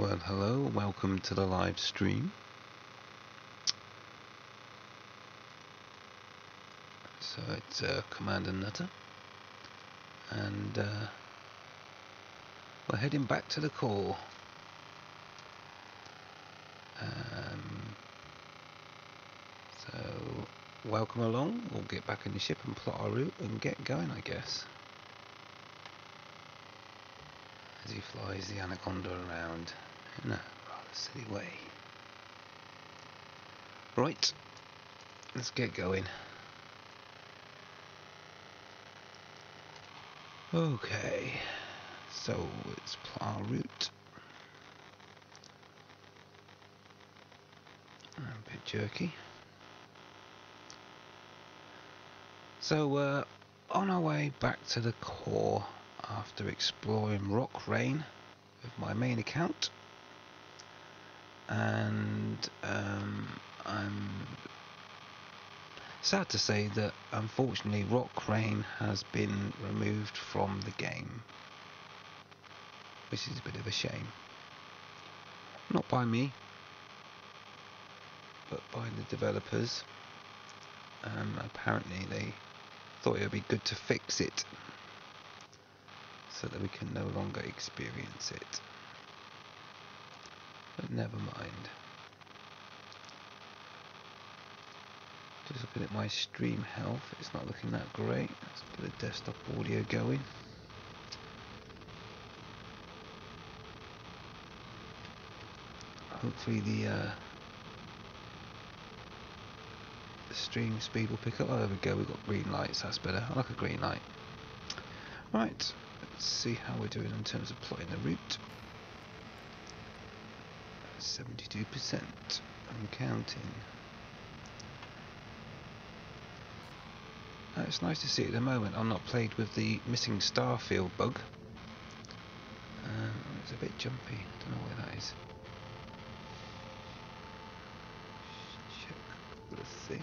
Well, hello, welcome to the live stream. So it's Commander Nutter, and we're heading back to the core. So welcome along. We'll get back in the ship and plot our route and get going, I guess. As he flies the Anaconda around in a rather silly way. Right, let's get going. Okay, so let's plot our route. I'm a bit jerky. So we're on our way back to the core after exploring Rock Rain with my main account, and I'm sad to say that unfortunately Rock Rain has been removed from the game, which is a bit of a shame. Not by me, but by the developers. Apparently they thought it would be good to fix it so that we can no longer experience it. But never mind. Just looking at my stream health, it's not looking that great. Let's get the desktop audio going. Hopefully the stream speed will pick up. Oh, there we go, we've got green lights, that's better. I like a green light. Right, let's see how we're doing in terms of plotting the route. 72%, I'm counting. It's nice to see at the moment I'm not plagued with the missing starfield bug. It's a bit jumpy, don't know where that is. Check a couple of things.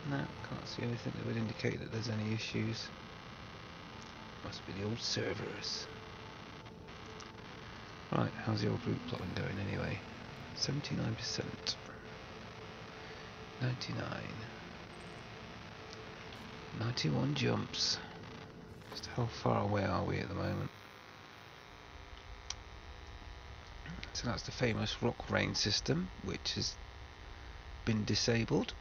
No, can't see anything that would indicate that there's any issues. Must be the old servers. Right, how's the old route plotting going anyway? 79%. 99. 91 jumps. Just how far away are we at the moment? So that's the famous Rock Rain system, which has been disabled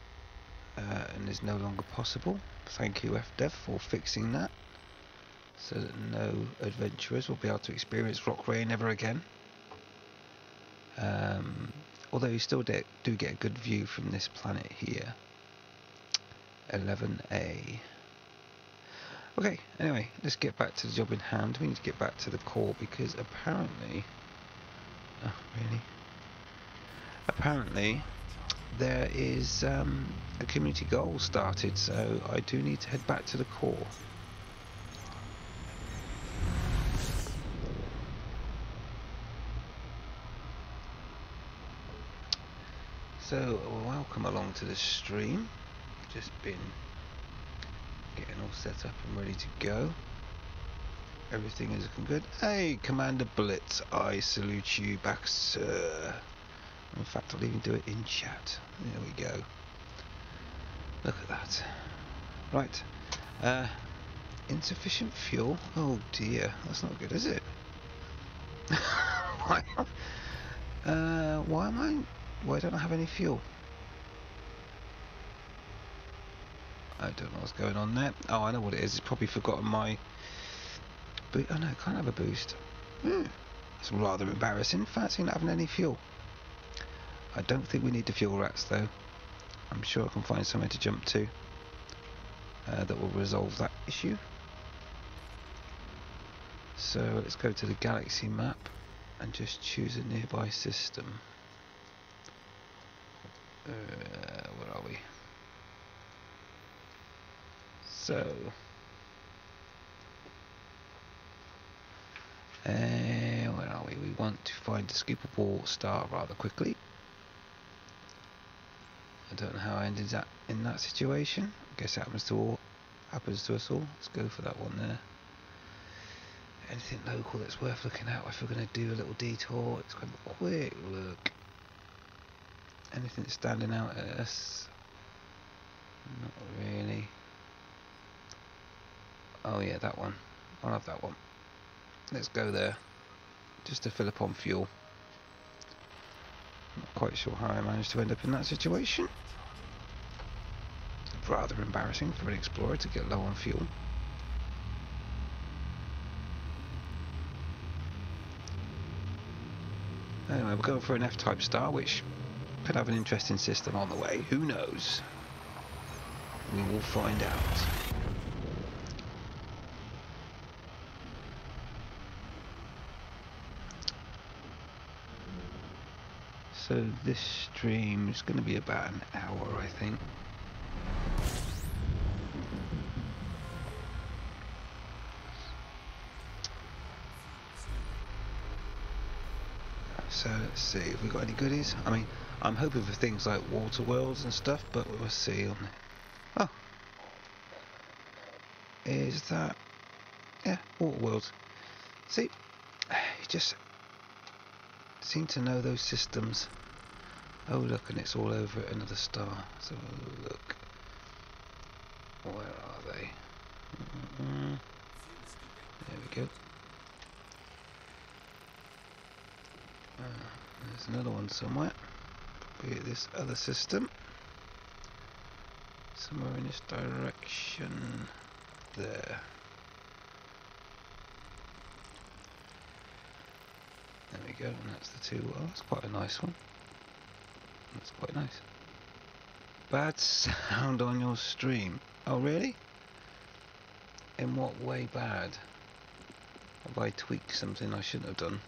and is no longer possible. Thank you FDev for fixing that, so that no adventurers will be able to experience Rock Rain ever again. Although you still do get a good view from this planet here. 11A. Okay, anyway, let's get back to the job in hand. We need to get back to the core because apparently... Oh, really? Apparently there is a community goal started, so I do need to head back to the core. So, welcome along to the stream. Just been getting all set up and ready to go. Everything is looking good. Hey, Commander Blitz, I salute you back, sir. In fact, I'll even do it in chat. There we go. Look at that. Right. Insufficient fuel? Oh dear, that's not good, is it? Why don't I have any fuel? I don't know what's going on there. Oh, I know what it is. It's probably forgotten my... Oh no, it can't have a boost. It's rather embarrassing. Fancy not having any fuel. I don't think we need the fuel rats though. I'm sure I can find somewhere to jump to that will resolve that issue. So let's go to the galaxy map and just choose a nearby system. Where are we? So where are we? We want to find a scoopable star rather quickly. I don't know how I ended up in that situation. I guess it happens to us all. Let's go for that one there. Anything local that's worth looking at if we're going to do a little detour? Let's have a quick look. Anything standing out at us? Not really. Oh yeah, that one. I'll have that one. Let's go there. Just to fill up on fuel. Not quite sure how I managed to end up in that situation. Rather embarrassing for an explorer to get low on fuel. Anyway, we're going for an F-type star, which could have an interesting system on the way. Who knows? We will find out. So this stream is going to be about an hour, I think. So let's see if we got any goodies. I mean, I'm hoping for things like water worlds and stuff, but we'll see. Oh, is that? Yeah, water worlds. See, you just seem to know those systems. Oh look, and it's all over another star. So look, where are they? There we go. There's another one somewhere. Probably this other system. Somewhere in this direction. There. There we go, and that's the two. Oh, that's quite a nice one. That's quite nice. Bad sound on your stream. Oh, really? In what way bad? Have I tweaked something I shouldn't have done?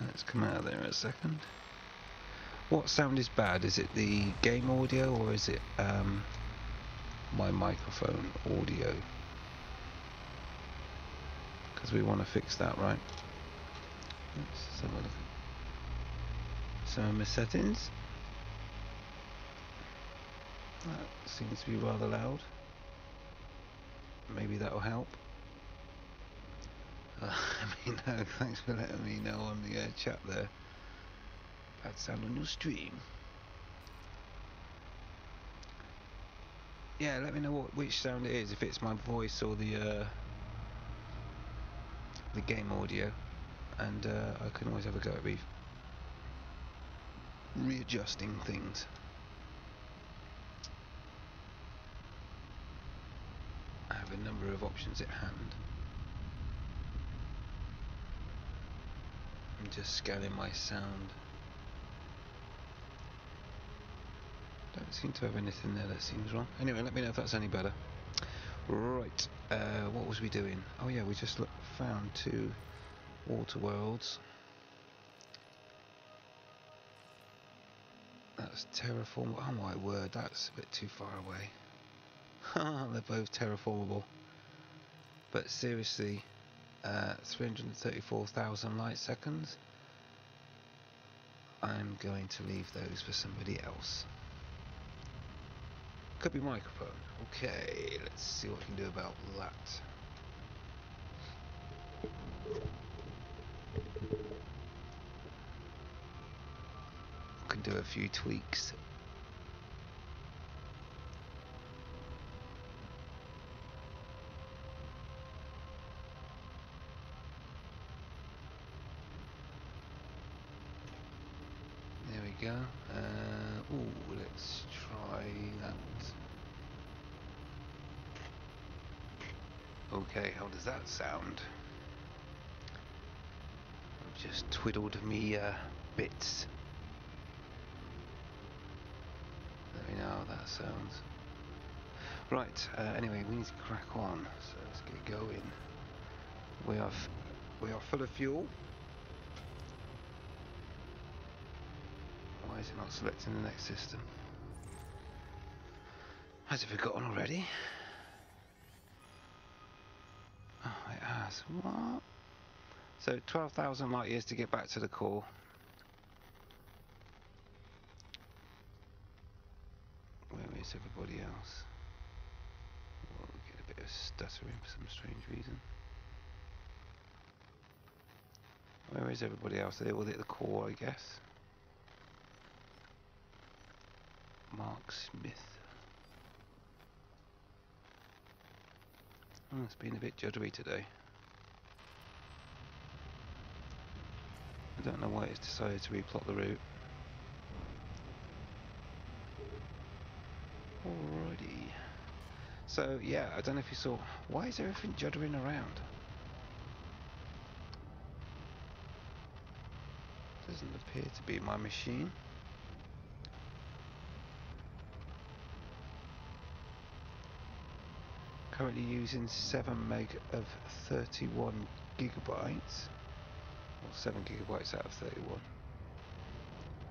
Let's come out of there a second. What sound is bad? Is it the game audio or is it my microphone audio? Because we want to fix that, right? Let's have a look. Some of my settings. That seems to be rather loud. Maybe that'll help. Let me know. Thanks for letting me know on the chat there. Bad sound on your stream. Yeah, let me know which sound it is. If it's my voice or the game audio, and I can always have a go at readjusting things. I have a number of options at hand. I'm just scanning my sound. Don't seem to have anything there that seems wrong. Anyway, let me know if that's any better. Right, what was we doing? Oh yeah, we just found 2 water worlds. That's terraform. Oh my word, that's a bit too far away. They're both terraformable. But seriously, 334,000 light seconds. I'm going to leave those for somebody else. Could be microphone. Okay, let's see what we can do about that. We can do a few tweaks. There we go. Ooh, let's try that. Okay, how does that sound? I've just twiddled me bits. Let me know how that sounds. Right, anyway, we need to crack on, so let's get going. We are full of fuel. Why is it not selecting the next system? Has it forgotten already? Oh, it has. What? So 12,000 light years to get back to the core. everybody else? We'll get a bit of stuttering for some strange reason. Where is everybody else? They're all at the core, I guess. Mark Smith. Oh, it's been a bit juddery today. I don't know why it's decided to replot the route. Alrighty. So yeah, I don't know if you saw. Why is everything juddering around? Doesn't appear to be my machine. Currently using 7 meg of 31 gigabytes. Or 7 gigabytes out of 31.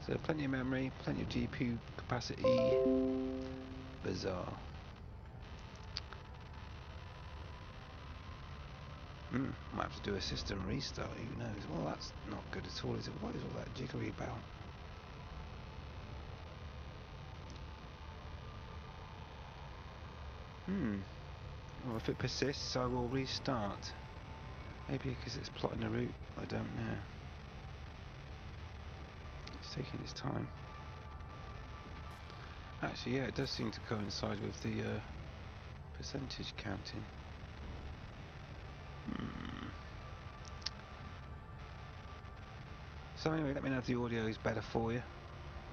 So plenty of memory, plenty of GPU capacity. Bizarre. Might have to do a system restart, who knows? Well, that's not good at all, is it? What is all that jiggery about? Well, if it persists, I will restart. Maybe because it's plotting a route, I don't know. It's taking its time. Actually, yeah, it does seem to coincide with the percentage counting. So anyway, let me know if the audio is better for you.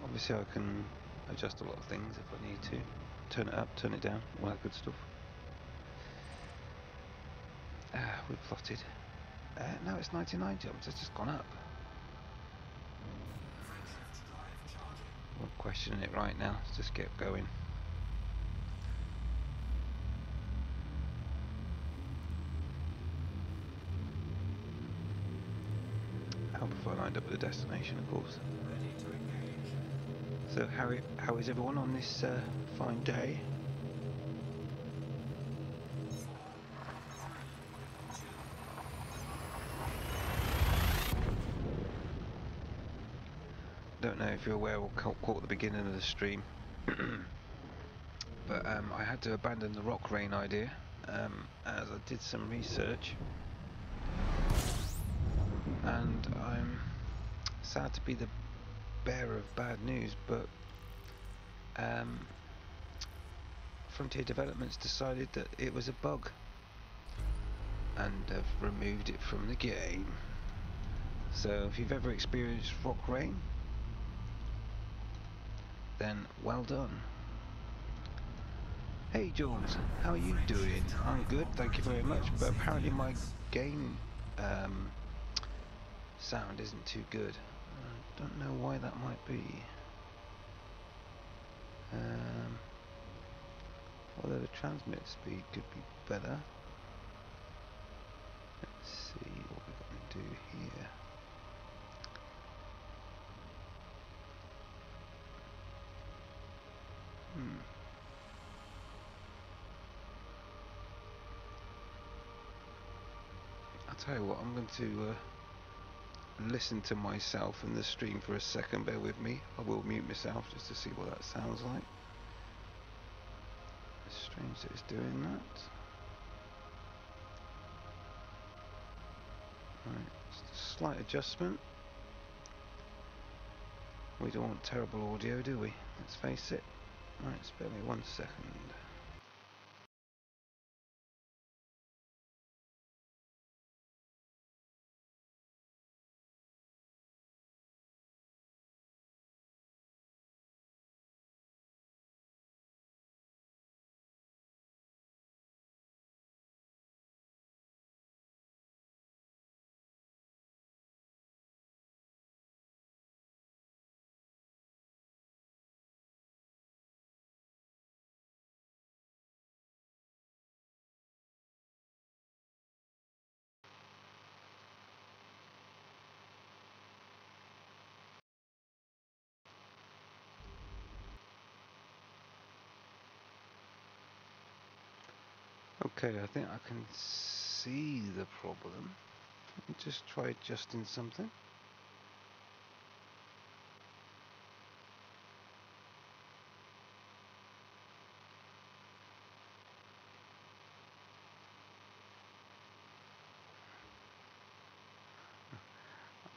Obviously I can adjust a lot of things if I need to. Turn it up, turn it down, all that good stuff. We've plotted. No, it's 99 jumps, it's just gone up. We're questioning it right now, let's just get going. Help if I lined up with a destination, of course. So how is everyone on this fine day? Don't know if you're aware or caught the beginning of the stream, but I had to abandon the rock rain idea as I did some research, and I'm sad to be the bearer of bad news, but Frontier Developments decided that it was a bug and have removed it from the game. So if you've ever experienced rock rain, then well done. Hey Jules, how are you doing? I'm good, thank you very much, but apparently my game sound isn't too good. I don't know why that might be. Although the transmit speed could be better. Let's see what we're going to do here. I'll tell you what, I'm going to listen to myself in the stream for a second, bear with me. I will mute myself just to see what that sounds like. It's strange that it's doing that. Right, just a slight adjustment. We don't want terrible audio, do we? Let's face it. Right, spare me 1 second. Okay, I think I can see the problem. Let me just try adjusting something.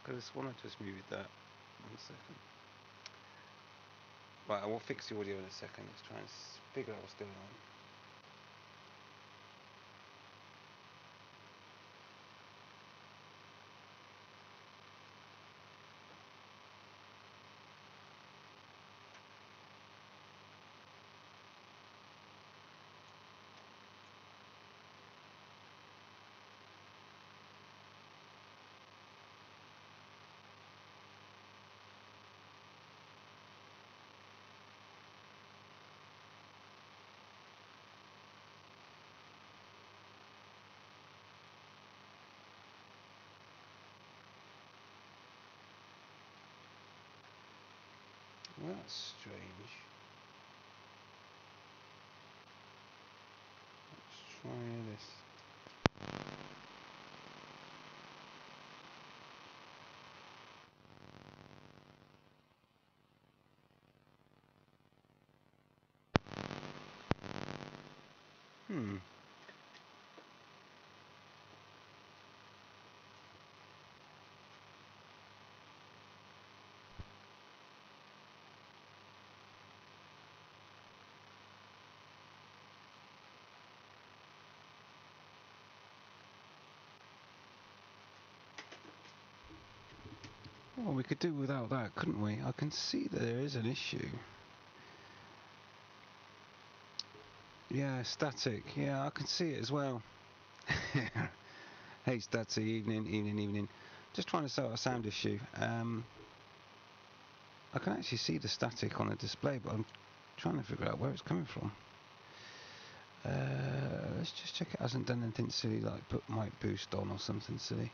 could have sworn I just muted that. 1 second. Right, I will fix the audio in a second. Let's try and figure out what's going on. Well, that's strange. Let's try this. Well, we could do without that, couldn't we? I can see that there is an issue. Yeah, static. Yeah, I can see it as well. Hey, Statsy, evening. Just trying to sort a sound issue. I can actually see the static on the display, but I'm trying to figure out where it's coming from. Let's just check it hasn't done anything silly, like put mic boost on or something silly.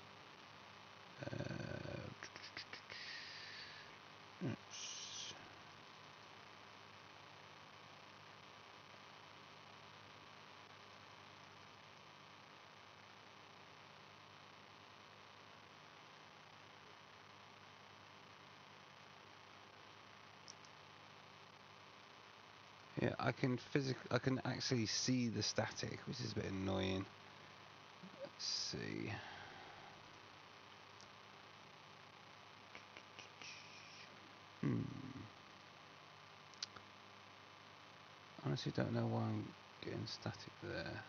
Yeah, I can actually see the static, which is a bit annoying. Let's see. Honestly, don't know why I'm getting static there.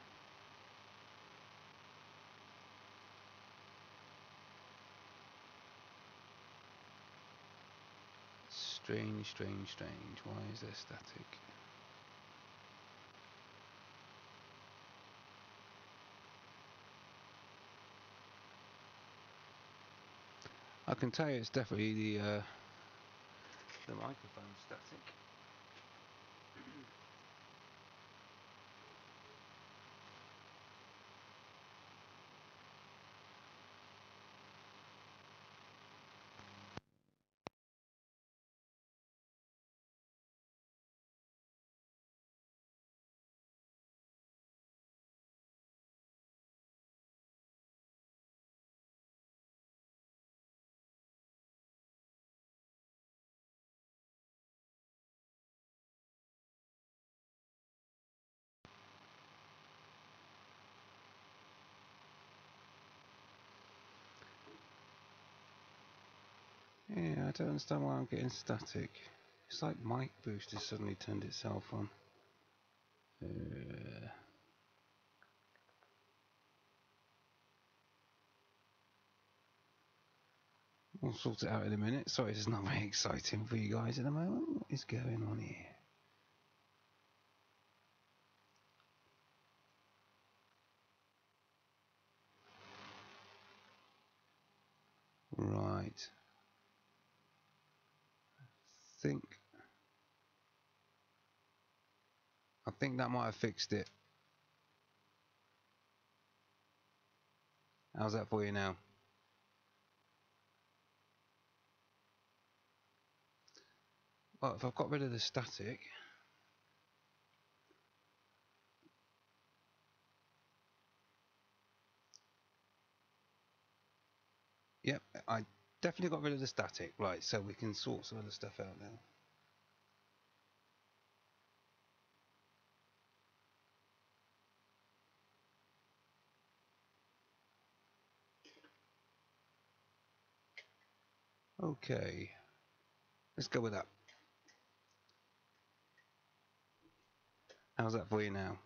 Strange. Why is there static? I can tell you it's definitely the microphone static. Yeah, I don't understand why I'm getting static. It's like mic boost has suddenly turned itself on. We'll sort it out in a minute. Sorry, this is not very exciting for you guys at the moment. What is going on here? Right. I think that might have fixed it. How's that for you now? Well, if I've got rid of the static. Yep, I definitely got rid of the static. Right, so we can sort some of the stuff out now. Okay, let's go with that. How's that for you now?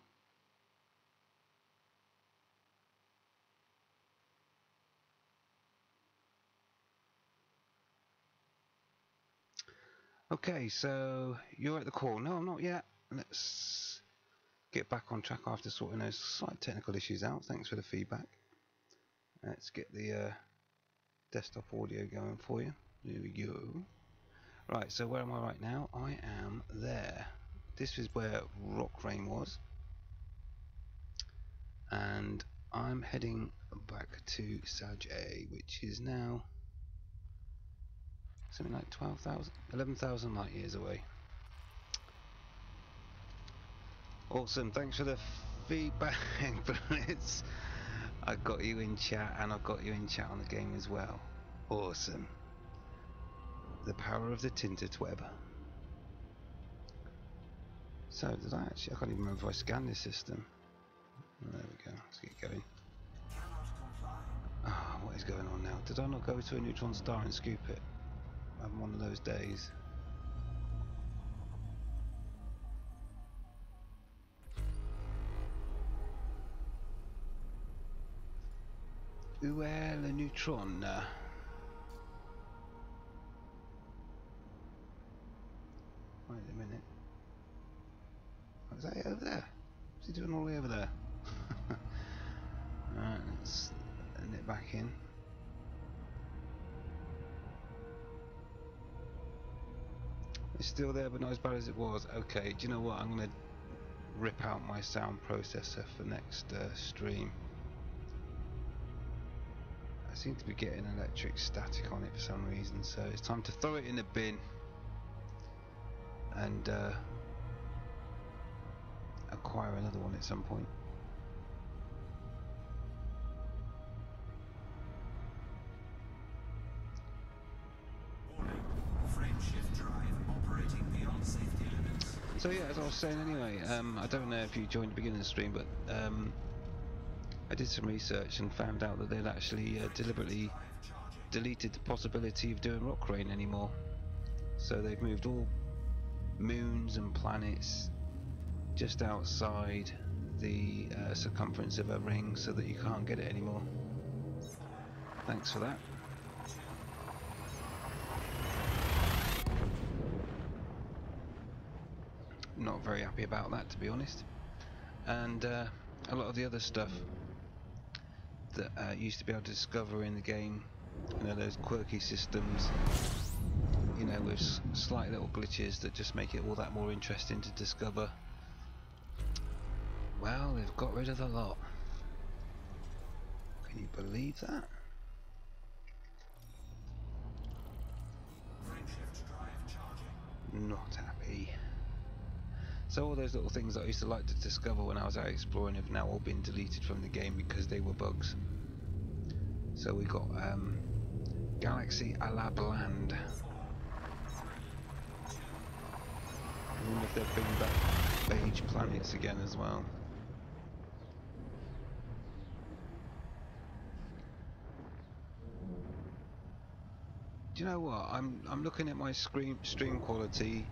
Okay, so you're at the call. No, I'm not yet. Let's get back on track after sorting those slight technical issues out. Thanks for the feedback. Let's get the desktop audio going for you. Here we go. Right, so where am I right now? I am there. This is where Rock Rain was. And I'm heading back to Saj, which is now something like 12,000, 11,000 light years away. Awesome, thanks for the feedback, Blitz. I got you in chat, and I got you in chat on the game as well. Awesome. The power of the tinted web. So did I actually? I can't even remember if I scanned this system. Oh, there we go. Let's get going. Ah, what is going on now? Did I not go to a neutron star and scoop it? I'm having one of those days. Où est le neutron? Wait a minute. Was that over there? What's he doing all the way over there? Alright, let's nip back in. It's still there, but not as bad as it was. Okay, do you know what? I'm going to rip out my sound processor for next stream. I seem to be getting electric static on it for some reason, so it's time to throw it in the bin and acquire another one at some point. So yeah, as I was saying anyway, I don't know if you joined the beginning of the stream, but I did some research and found out that they'd actually deliberately deleted the possibility of doing Rock Rain anymore. So they've moved all moons and planets just outside the circumference of a ring so that you can't get it anymore. Thanks for that. Not very happy about that, to be honest. And a lot of the other stuff that used to be able to discover in the game, you know, those quirky systems, you know, with slight little glitches that just make it all that more interesting to discover. Well, they've got rid of the lot. Can you believe that? Not happy. So all those little things that I used to like to discover when I was out exploring have now all been deleted from the game because they were bugs. So we got Galaxy a la Bland. I wonder if they're bringing back beige planets again as well. Do you know what? I'm looking at my stream quality,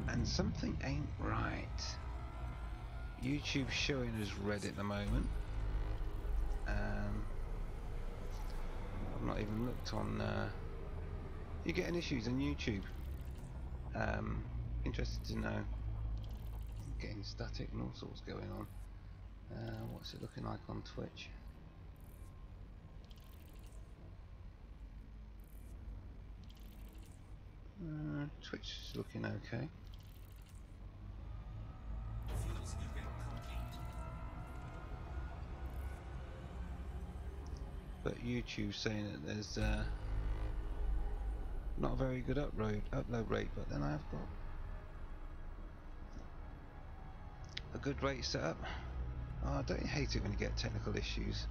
and something ain't right. YouTube's showing us red at the moment. I've not even looked on. You're getting issues on YouTube. Interested to know. Getting static and all sorts going on. What's it looking like on Twitch? Twitch is looking okay. But YouTube's saying that there's not a very good upload rate, but then I've got a good rate set up. Oh, don't you hate it when you get technical issues?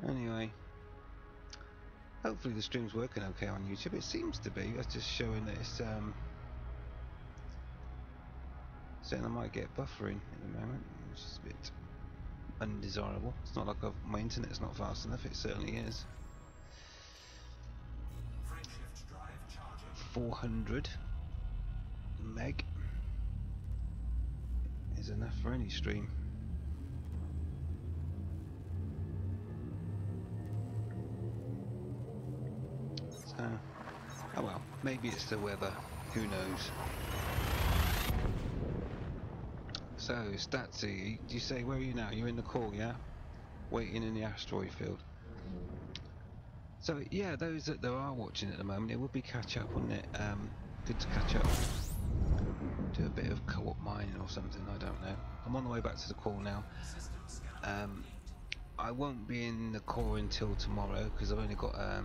Anyway, hopefully the stream's working okay on YouTube. It seems to be. That's just showing that it's saying I might get buffering at the moment, which is a bit undesirable. It's not like my internet's not fast enough, it certainly is. 400 meg is enough for any stream. So, oh well, maybe it's the weather, who knows. So, Statsy, you say, where are you now? You're in the core, yeah? Waiting in the asteroid field. So, yeah, those that there are watching at the moment, it would be catch up, wouldn't it? Good to catch up. Do a bit of co-op mining or something, I don't know. I'm on the way back to the core now. I won't be in the core until tomorrow, because I've only got a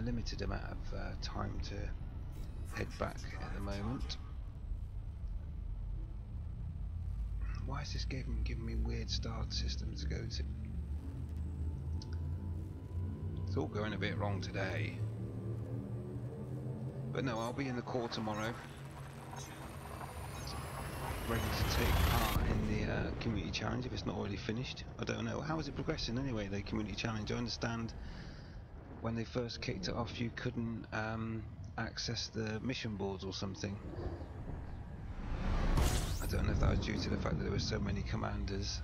limited amount of time to head back at the moment. Why is this giving me weird start system to go to? It's all going a bit wrong today. But no, I'll be in the core tomorrow, ready to take part in the community challenge if it's not already finished. I don't know. How is it progressing anyway, the community challenge? I understand when they first kicked it off you couldn't access the mission boards or something. I don't know if that was due to the fact that there were so many commanders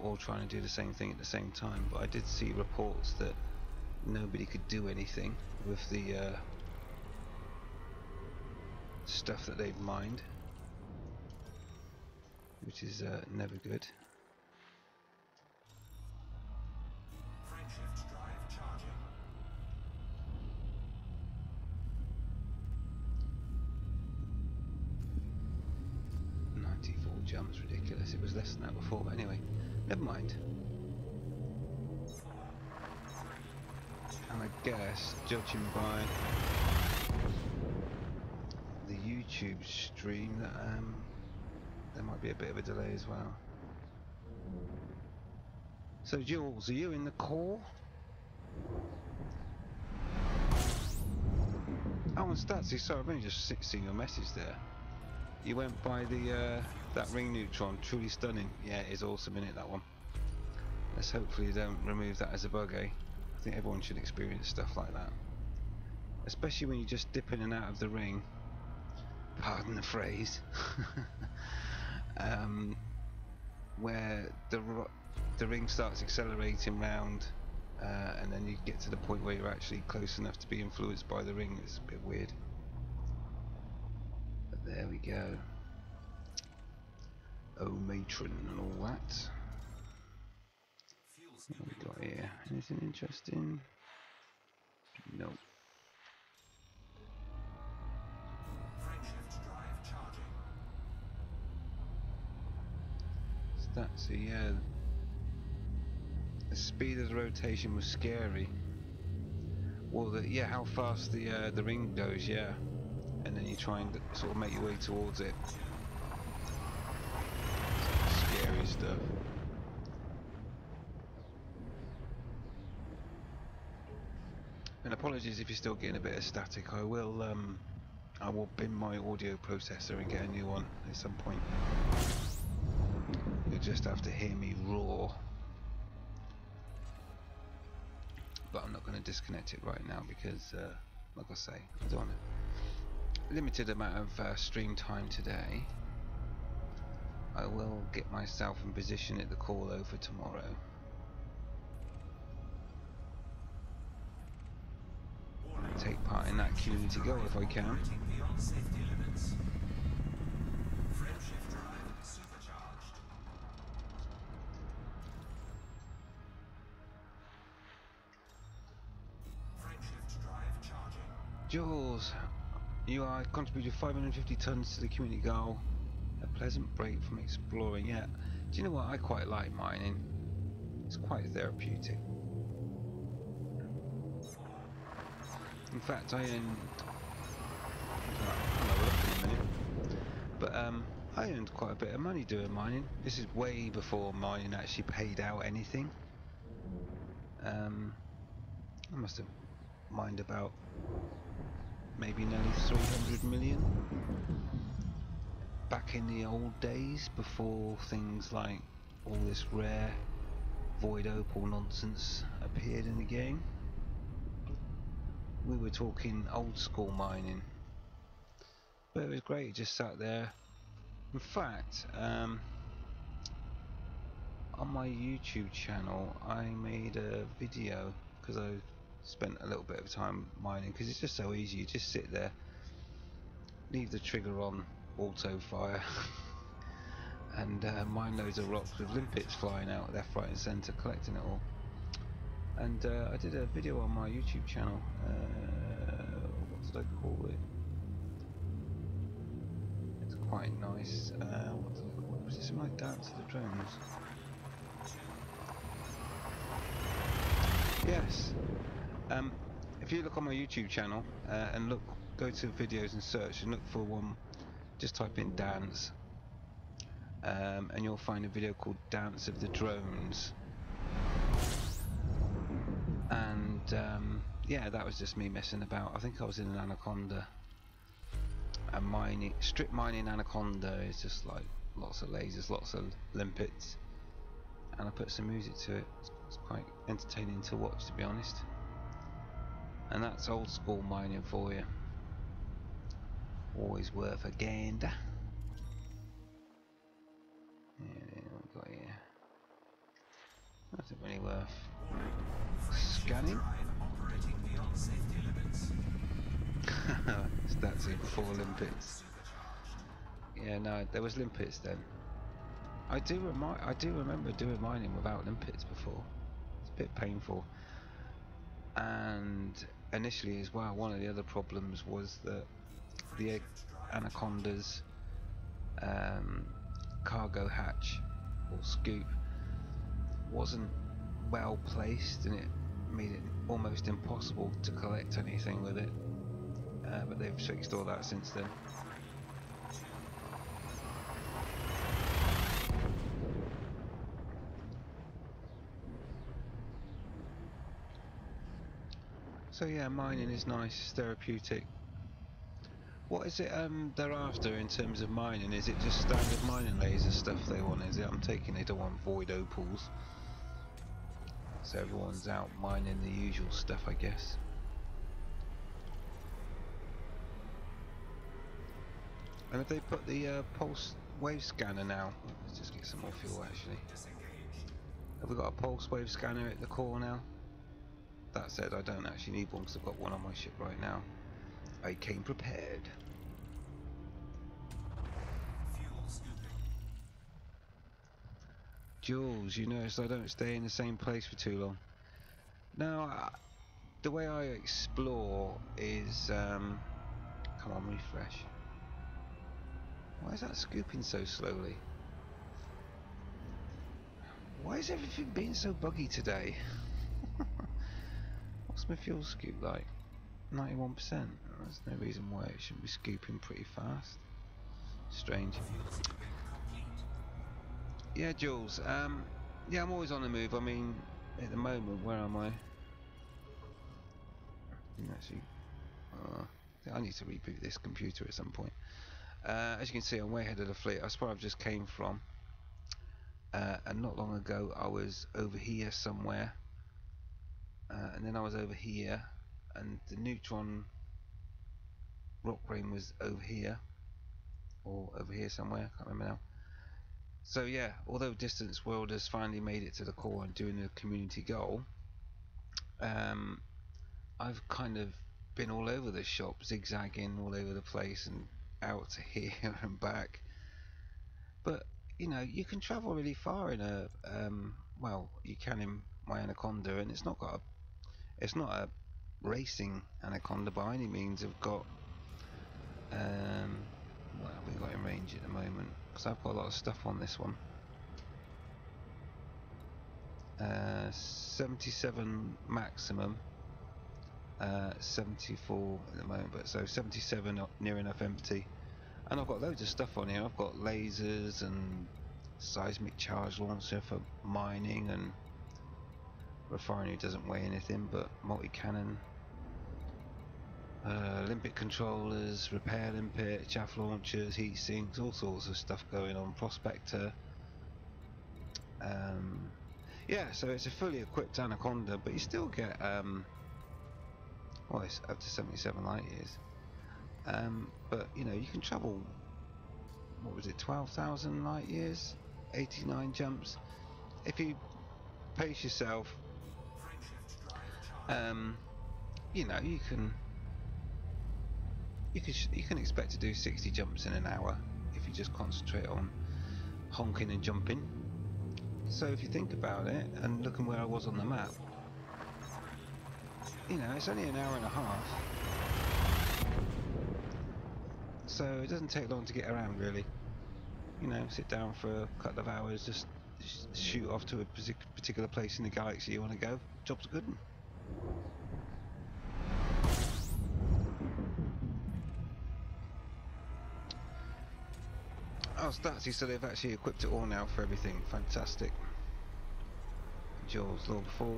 all trying to do the same thing at the same time, but I did see reports that nobody could do anything with the stuff that they've mined, which is never good. Frameshift drive charging. 94 jumps, ridiculous. It was less than that before, but anyway, never mind. And I guess, judging by the YouTube stream, that there might be a bit of a delay as well. So Jules, are you in the core? Oh, and Statsy, sorry, I've only just seen your message there. You went by the that ring neutron, truly stunning. Yeah, it is awesome, innit, that one. Let's hopefully they don't remove that as a bug, eh? I think everyone should experience stuff like that, especially when you just dip in and out of the ring. Pardon the phrase. Where the ring starts accelerating round, and then you get to the point where you're actually close enough to be influenced by the ring. It's a bit weird. But there we go. Oh, matron and all that. What have we got here? Anything interesting? Nope. Frameshift drive charging. Stats, so yeah. The speed of the rotation was scary. Well, yeah, how fast the ring goes, yeah. And then you try and sort of make your way towards it. Scary stuff. And apologies if you're still getting a bit of static. I will bin my audio processor and get a new one at some point. You'll just have to hear me roar. But I'm not going to disconnect it right now because, like I say, I don't want a limited amount of stream time today. I will get myself in position at the call over tomorrow. And take part in that community goal if I can. Beyond safety limits. Frameshift drive supercharged. Frameshift drive charging. Jules, you are contributed 550 tons to the community goal. A pleasant break from exploring. Yeah, do you know what? I quite like mining. It's quite therapeutic. In fact, I earned. I'll have a look in a minute. But I earned quite a bit of money doing mining. This is way before mining actually paid out anything. I must have mined about maybe nearly 300 million. back in the old days before things like all this rare void opal nonsense appeared in the game. We were talking old school mining, but it was great. It just sat there. In fact, on my YouTube channel I made a video because I spent a little bit of time mining, because it's just so easy. You just sit there, leave the trigger on auto fire and mine loads of rocks with limpets flying out left, right and centre, collecting it all. And I did a video on my YouTube channel, what did I call it? It's quite nice. What did I call it? Was it something like Dance of the Drones? Yes. If you look on my YouTube channel and go to videos and search and look for one, just type in dance, and you'll find a video called Dance of the Drones. And yeah, that was just me messing about. I think I was in an anaconda, and strip mining anaconda is just like lots of lasers, lots of limpets, and I put some music to it. It's quite entertaining to watch, to be honest. And that's old school mining for you. Always worth a gander. Yeah, what we got here? Nothing really worth scanning. Drive operating beyond safety limits. That's it, 4 limpets. Supercharged. Yeah, no, there was limpets then. I do remember doing mining without limpets before. It's a bit painful. And initially as well, one of the other problems was that the anaconda's cargo hatch or scoop wasn't well placed, and it made it almost impossible to collect anything with it. But they've fixed all that since then. So yeah, mining is nice, therapeutic. What is it they're after in terms of mining? Is it just standard mining laser stuff they want, is it? I'm taking they don't want void opals. So everyone's out mining the usual stuff, I guess. And have they put the pulse wave scanner now? Let's just get some more fuel actually. Disengaged. Have we got a pulse wave scanner at the core now? That said, I don't actually need one because I've got one on my ship right now. I came prepared. Fuel scooping. Jules, you notice I don't stay in the same place for too long. Now, the way I explore is, come on, refresh. Why is that scooping so slowly? Why is everything being so buggy today? What's my fuel scoop like? 91%. There's no reason why it shouldn't be scooping pretty fast. Strange. Fuel scooping complete. Yeah, Jules. Yeah, I'm always on the move. I mean, at the moment, where am I? Actually, I need to reboot this computer at some point. As you can see, I'm way ahead of the fleet. That's where I've just came from. And not long ago, I was over here somewhere. And then I was over here. And the neutron rock rain was over here. Or over here somewhere, can't remember now. So yeah, although Distance World has finally made it to the core and doing a community goal, I've kind of been all over the shop, zigzagging all over the place and out to here and back. But you know, you can travel really far in a well, you can in my Anaconda, and it's not a racing Anaconda by any means. I've got what have we got in range at the moment? Because I've got a lot of stuff on this one. 77 maximum, 74 at the moment, but so 77 near enough empty. And I've got loads of stuff on here. I've got lasers and seismic charge launcher for mining, and refinery doesn't weigh anything, but multi-cannon. Limpet controllers, repair limpet, chaff launchers, heat sinks, all sorts of stuff going on. Prospector. Yeah, so it's a fully equipped Anaconda, but you still get well, it's up to 77 light years. But you know, you can travel, what was it, 12,000 light years, 89 jumps. If you pace yourself, you know, you can expect to do 60 jumps in an hour if you just concentrate on honking and jumping. So if you think about it, and looking where I was on the map, you know, it's only an hour and a half, so it doesn't take long to get around really. You know, sit down for a couple of hours, just shoot off to a particular place in the galaxy you want to go. Job's good. Oh, Statsy, so they've actually equipped it all now for everything. Fantastic. Jaws Law before.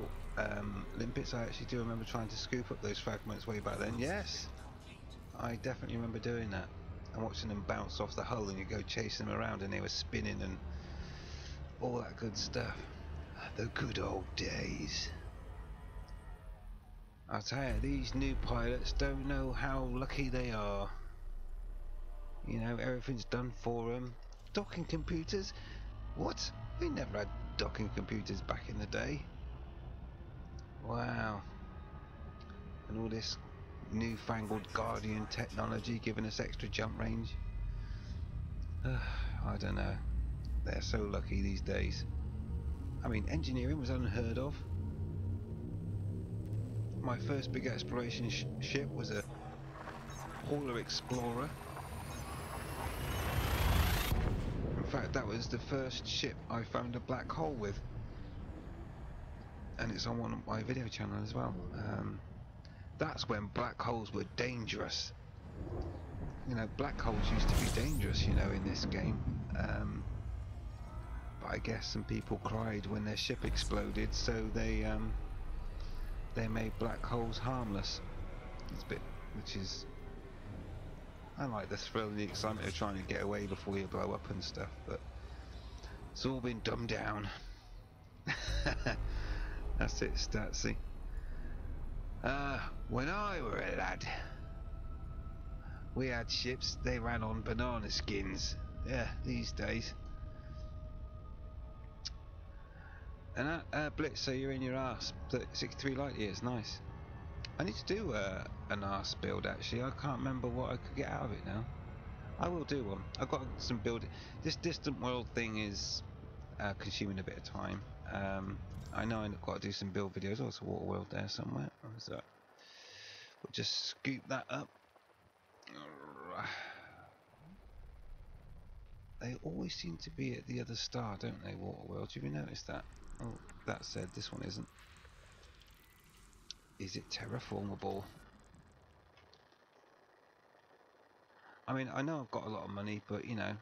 Limpets, I actually do remember trying to scoop up those fragments way back then. Yes, I definitely remember doing that. And watching them bounce off the hull and you go chasing them around and they were spinning and all that good stuff. The good old days. I'll tell you, these new pilots don't know how lucky they are. You know, everything's done for them. Docking computers? What? We never had docking computers back in the day. Wow. And all this newfangled Guardian technology giving us extra jump range. I don't know. They're so lucky these days. I mean, engineering was unheard of. My first big exploration ship was a Hauler Explorer. In fact, that was the first ship I found a black hole with. And it's on one of my video channel as well. That's when black holes were dangerous. You know, black holes used to be dangerous, you know, in this game. But I guess some people cried when their ship exploded, so they made black holes harmless. It's a bit, which is, I like the thrill and the excitement of trying to get away before you blow up and stuff, but it's all been dumbed down. That's it, Statsy. When I were a lad, we had ships, they ran on banana skins. Yeah, these days. And Blitz, so you're in your arse. 63 light years, nice. I need to do an arse build actually. I can't remember what I could get out of it now. I will do one. I've got some build. This distant world thing is consuming a bit of time. I know I've got to do some build videos. Oh, it's a water world there somewhere. Or is that? We'll just scoop that up. They always seem to be at the other star, don't they, Waterworld? Have you noticed that? Oh, that said, this one isn't. Is it terraformable? I mean, I know I've got a lot of money, but you know,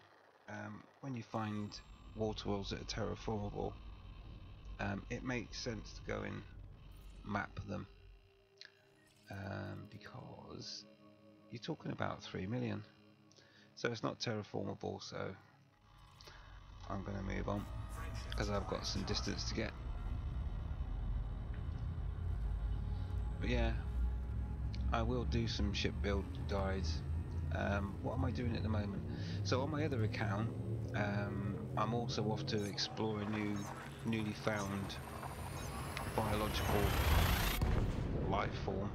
when you find Waterworlds that are terraformable, it makes sense to go and map them. Because you're talking about 3 million. So it's not terraformable, so I'm going to move on because I've got some distance to get. But yeah, I will do some ship build guides. What am I doing at the moment? So on my other account, I'm also off to explore a newly found biological life form.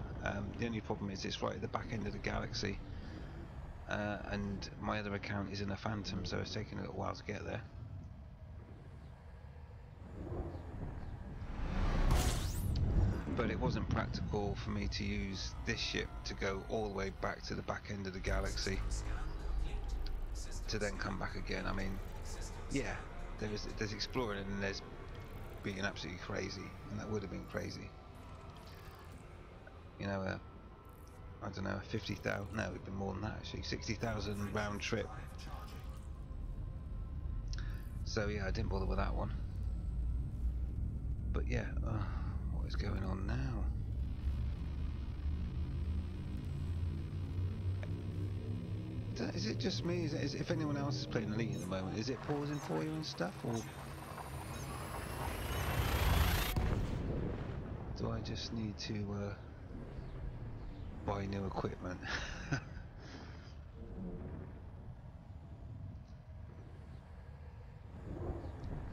The only problem is it's right at the back end of the galaxy, and my other account is in a Phantom, so it's taking a little while to get there. But it wasn't practical for me to use this ship to go all the way back to the back end of the galaxy to then come back again. I mean, yeah, there's exploring and there's being absolutely crazy, and that would have been crazy. You know, I don't know, 50,000, no, it'd been more than that actually, 60,000 round trip. So yeah, I didn't bother with that one. But yeah, what is going on now? Is it just me? Is if anyone else is playing Elite at the moment, is it pausing for you and stuff, or do I just need to buy new equipment?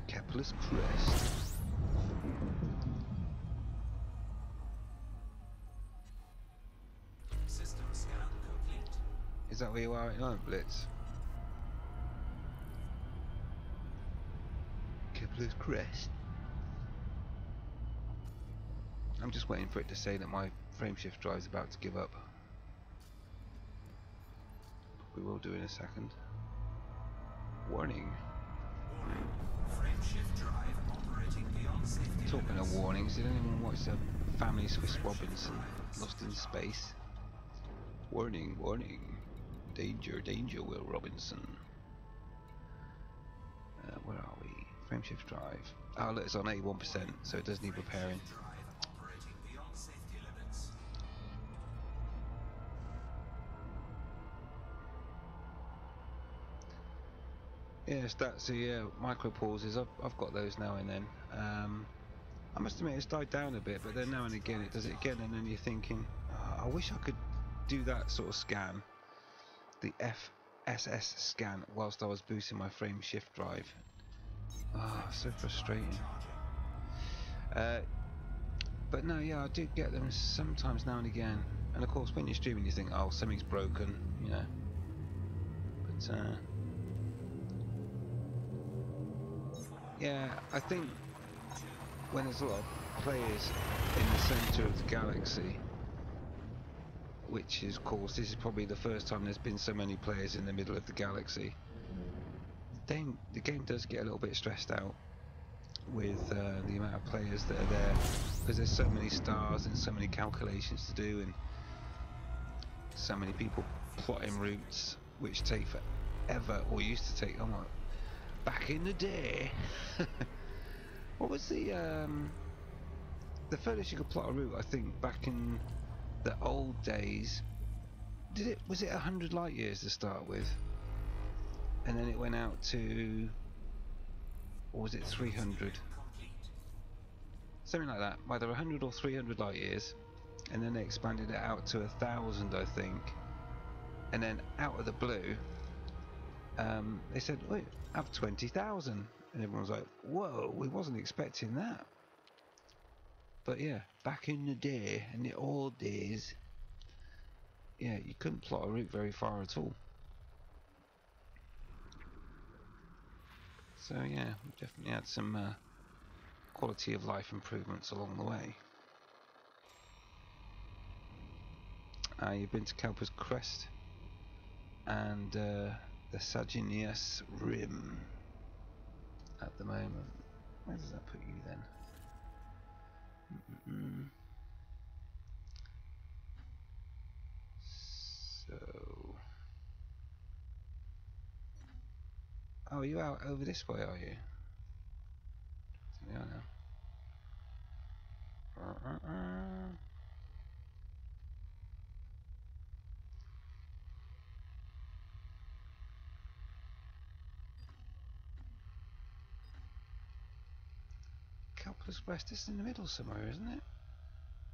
Kepler's Crest. System scan complete. Is that where you are at the moment, Blitz? Kepler's Crest. I'm just waiting for it to say that my frameshift drive is about to give up. We will do in a second. Warning. Warning. Frameshift drive operating beyond safety Talking limits. of warnings, did anyone watch the Family Swiss Robinson Lost in Space? Warning, warning. Danger, danger, Will Robinson. Where are we? Frameshift drive. Oh look, it's on 81%, so it does need repairing. Frameshift drive operating beyond safety limits. Yes, that's the micro pauses. I've got those now and then. I must admit it's died down a bit, but then now and again it does it again, and then you're thinking, oh, I wish I could do that sort of scan, the FSS scan, whilst I was boosting my frame shift drive. Ah, so frustrating. But no, yeah, I do get them sometimes now and again, and of course when you're streaming you think, oh, something's broken, you know. But yeah, I think when there's a lot of players in the centre of the galaxy, which is, of course, this is probably the first time there's been so many players in the middle of the galaxy, the game does get a little bit stressed out with the amount of players that are there, because there's so many stars and so many calculations to do, and so many people plotting routes which take forever, or used to take, oh my, back in the day. What was the furthest you could plot a route? I think back in the old days, was it 100 light years to start with, and then it went out to, or was it 300? Complete. Something like that, either 100 or 300 light years, and then they expanded it out to 1,000, I think, and then out of the blue, they said, wait, have 20,000, and everyone was like, whoa, we wasn't expecting that. But yeah, back in the day, in the old days, yeah, you couldn't plot a route very far at all. So yeah, we definitely had some quality of life improvements along the way. You've been to Kepler's Crest and the Sagittarius Rim at the moment. Where does that put you then? So, oh, you out over this way, are you? Yeah, now. Kepler's West is in the middle somewhere, isn't it?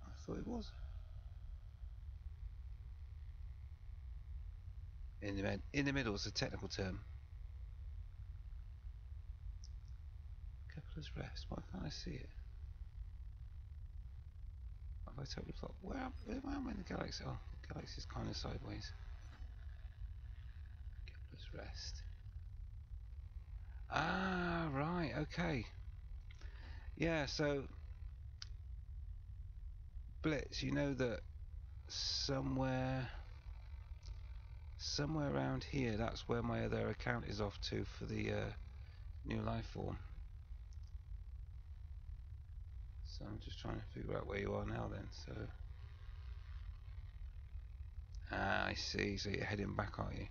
I thought it was. In the middle is a technical term. Kepler's Rest. Why can't I see it? Have I totally plot? Where am I in the galaxy? Oh, the galaxy's kind of sideways. Kepler's Rest. Ah, right. Okay. Yeah. So, Blitz, you know that somewhere around here, that's where my other account is off to for the new life form. So I'm just trying to figure out where you are now then. So, I see. So you're heading back, are you?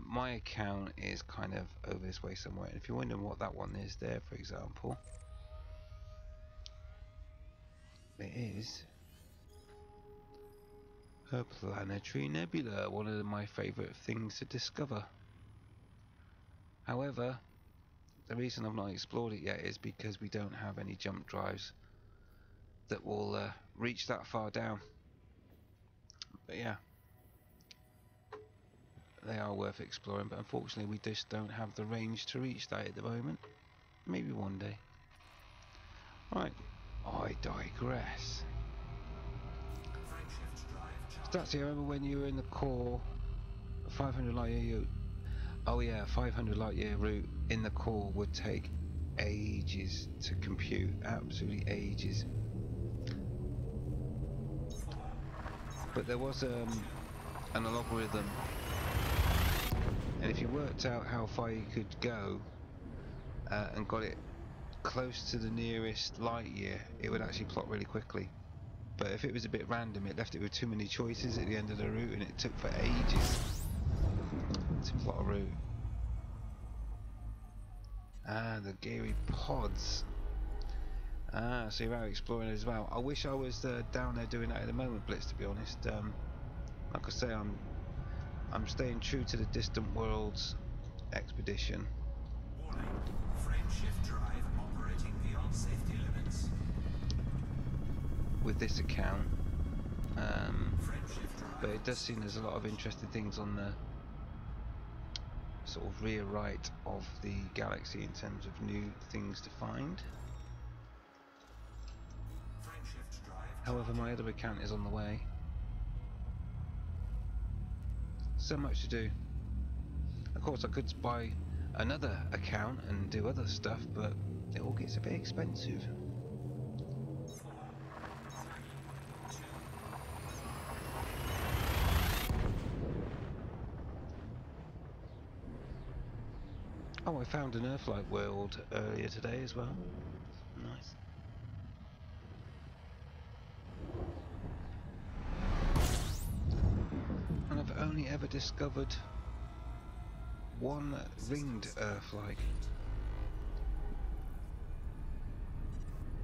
My account is kind of over this way somewhere. And if you're wondering what that one is there, for example, it is A planetary nebula, one of my favourite things to discover. However, the reason I've not explored it yet is because we don't have any jump drives that will reach that far down. But yeah, they are worth exploring, but unfortunately we just don't have the range to reach that at the moment. Maybe one day. Right, I digress. Frameshift drive Stats here, remember when you were in the core, 500 light year, oh yeah, 500 light year route in the core would take ages to compute, absolutely ages. But there was an algorithm, and if you worked out how far you could go and got it close to the nearest light year, it would actually plot really quickly. But if it was a bit random, it left it with too many choices at the end of the route, and it took for ages to plot a route. Ah, the Geary pods. Ah, so you're out exploring as well. I wish I was down there doing that at the moment, Blitz, to be honest. Like I say, I'm staying true to the Distant Worlds expedition. Warning. Frameshift drive operating beyond safety limits. With this account, Frameshift drive. but it does seem there's a lot of interesting things on the sort of rear right of the galaxy in terms of new things to find. Frameshift drive. However, my other account is on the way. So much to do. Of course, I could buy another account and do other stuff, but it all gets a bit expensive. 4, 3, 2. Oh, I found an Earthlight world earlier today as well. Nice. And I've only ever discovered one ringed Earthlight.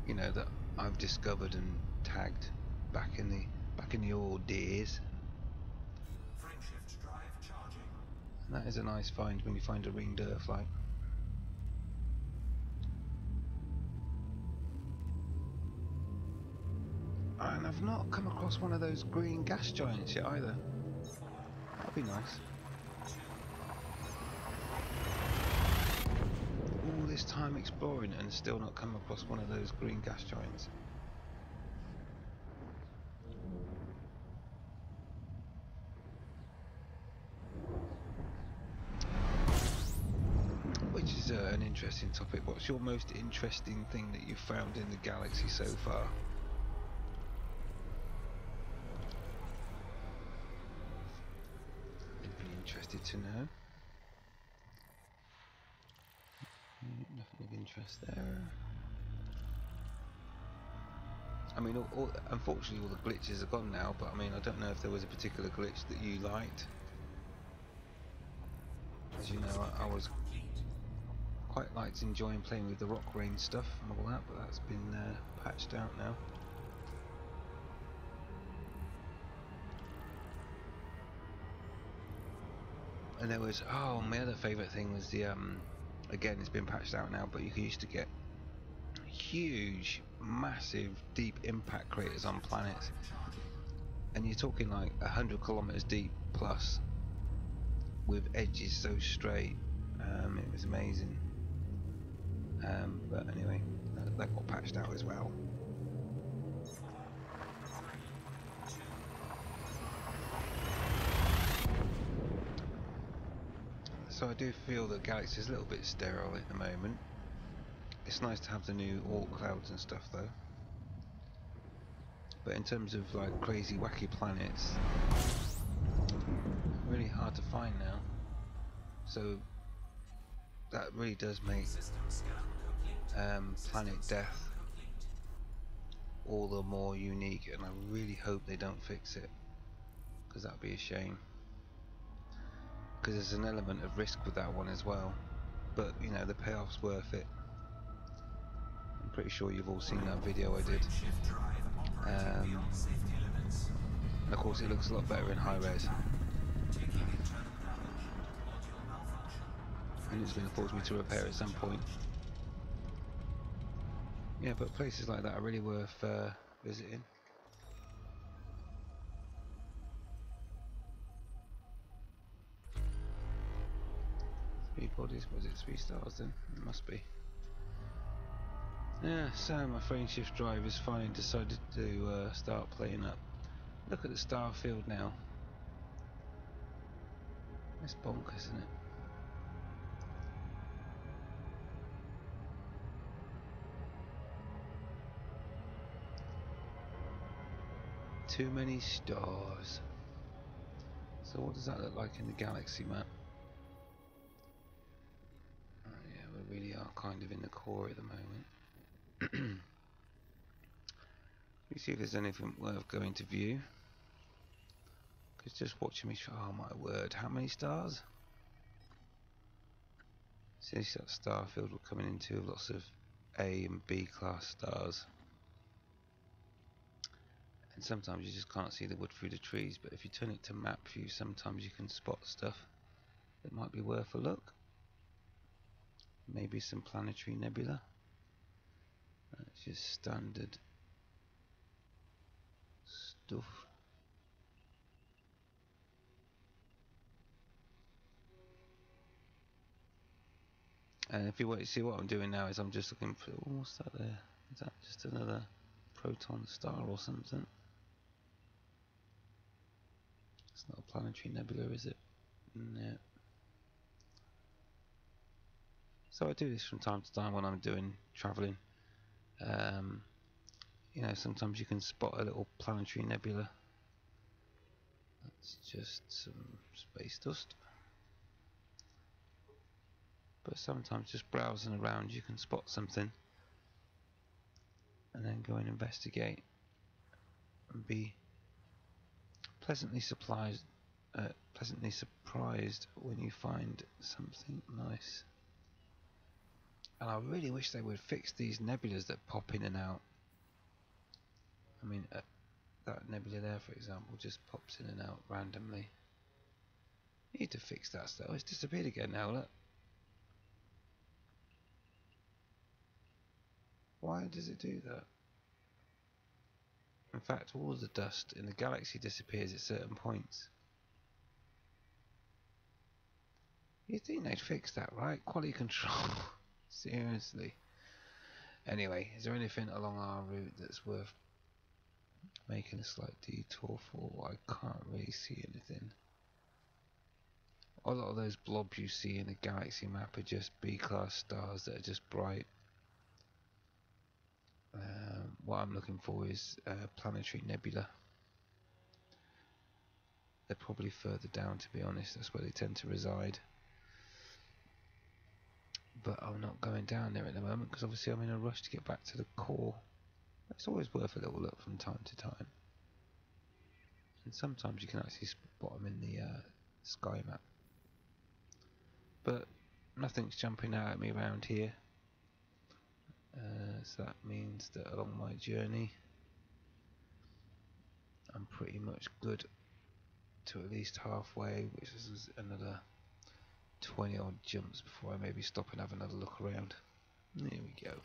You know, that I've discovered and tagged back in the old days. Frameshift drive charging. And that is a nice find when you find a ringed Earthlight. And I've not come across one of those green gas giants yet either. 4, That'd be nice. 2. All this time exploring and still not come across one of those green gas giants. Which is an interesting topic. What's your most interesting thing that you've found in the galaxy so far? I'd be interested to know. Nothing of interest there. I mean, unfortunately all the glitches are gone now, but I mean, I don't know if there was a particular glitch that you liked. As you know, I was quite liked enjoying playing with the rock rain stuff and all that, but that's been patched out now. And there was, oh, my other favourite thing was the, again it's been patched out now, but you used to get huge, massive, deep impact craters on planets. And you're talking like 100 kilometers deep plus, with edges so straight. It was amazing. But anyway, that got patched out as well. 4, 3, 2. So I do feel that Galaxy is a little bit sterile at the moment. It's nice to have the new Oort clouds and stuff though. But in terms of like crazy wacky planets, really hard to find now. So that really does make System scan complete. Planet Death Complete. all the more unique, and I really hope they don't fix it, because that'd be a shame. Because there's an element of risk with that one as well, but you know, the payoff's worth it. I'm pretty sure you've all seen that video I did. Frameshift drive operating beyond safety limits. of course it looks a lot better in high res. Taking internal damage. Module malfunction. And it's going to force me to repair at some point. Yeah, but places like that are really worth visiting. Three bodies, was it 3 stars then? It must be. Yeah, so my frameshift drive has finally decided to start playing up. Look at the star field now. It's bonkers, isn't it? Too many stars. So what does that look like in the galaxy map? Oh yeah, we really are kind of in the core at the moment. Let me see if there's anything worth going to view. Because just watching me, oh my word, how many stars? See, that star field we're coming into, lots of A and B class stars. And sometimes you just can't see the wood through the trees, but if you turn it to map view, sometimes you can spot stuff that might be worth a look. Maybe some planetary nebula. That's just standard stuff. And if you want to see what I'm doing now is I'm just looking for, oh, what's that there? Is that just another proton star or something? It's not a planetary nebula, is it? No. So I do this from time to time when I'm doing travelling. You know, sometimes you can spot a little planetary nebula. That's just some space dust. But sometimes just browsing around you can spot something and then go and investigate and be pleasantly surprised when you find something nice. And I really wish they would fix these nebulas that pop in and out. I mean, that nebula there, for example, just pops in and out randomly. You need to fix that stuff. It's disappeared again now, look. Why does it do that? In fact, all the dust in the galaxy disappears at certain points. You'd think they'd fix that, right? Quality control. Seriously. Anyway, is there anything along our route that's worth making a slight detour for? I can't really see anything. A lot of those blobs you see in the galaxy map are just B-class stars that are just bright. What I'm looking for is planetary nebula. They're probably further down, to be honest. That's where they tend to reside. But I'm not going down there at the moment because obviously I'm in a rush to get back to the core. It's always worth a little look from time to time. And sometimes you can actually spot them in the sky map. But nothing's jumping out at me around here. So that means that along my journey I'm pretty much good to at least halfway, which is another 20 odd jumps before I maybe stop and have another look around. There we go.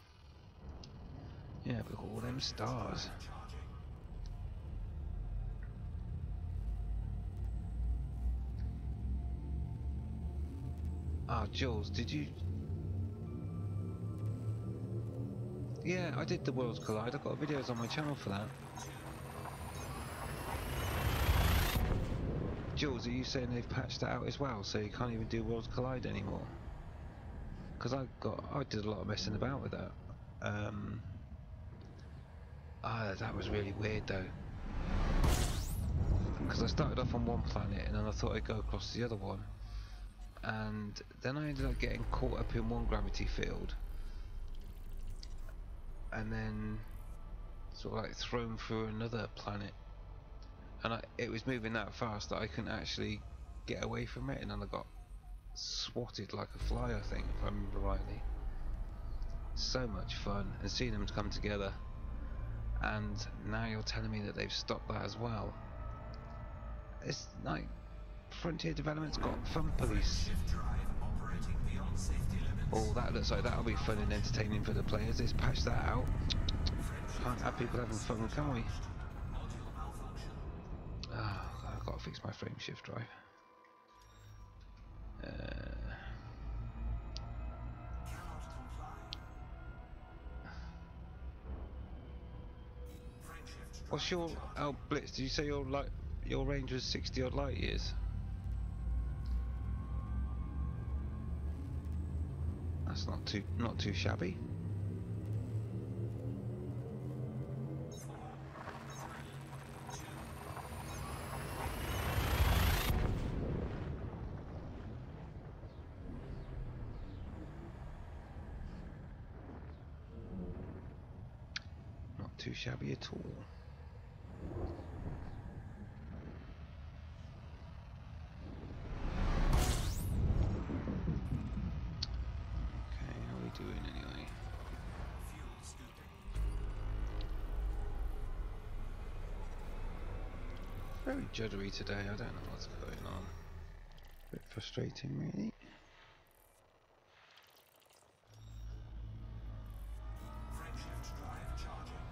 Yeah, look at all them stars. Charging. Ah, Jules, did you... Yeah, I did the Worlds Collide. I've got videos on my channel for that. Jules, are you saying they've patched that out as well, so you can't even do Worlds Collide anymore? Because I did a lot of messing about with that. That was really weird though. Because I started off on one planet and then I thought I'd go across the other one. And then I ended up getting caught up in one gravity field. And then sort of like thrown through another planet. And it was moving that fast that I couldn't actually get away from it, and then I got swatted like a fly, I think, if I remember rightly. So much fun, and seeing them come together. And now you're telling me that they've stopped that as well. It's like Frontier Development's got fun police. Shift drive operating beyond safety limits. Oh, that looks like that'll be fun and entertaining for the players. Let's patch that out. Can't have people having fun, can we? Module malfunction. Oh, I've got to fix my frame shift drive. Cannot comply. Frame shift drive What's your charging. Blitz? Did you say your range was 60 odd light years? That's not too shabby. 4, 3, 2. Not too shabby at all. Okay, how are we doing anyway? Fuel scooping. Very juddery today, I don't know what's going on. A bit frustrating really. Frame shift drive charging.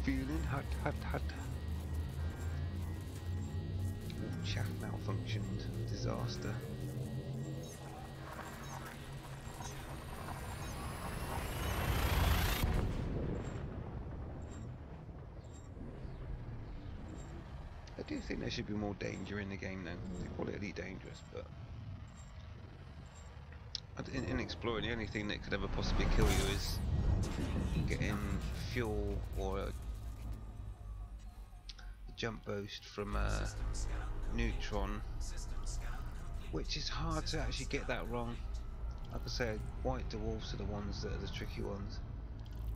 Feeling hot, hot, hot. Oh, shaft malfunctioned. Disaster. I do think there should be more danger in the game though. They call it Elite Dangerous, but in exploring, the only thing that could ever possibly kill you is getting fuel or a jump boost from a System scan complete. neutron, System scan complete. which is hard to actually get that wrong. Like I say, white dwarfs are the ones that are the tricky ones.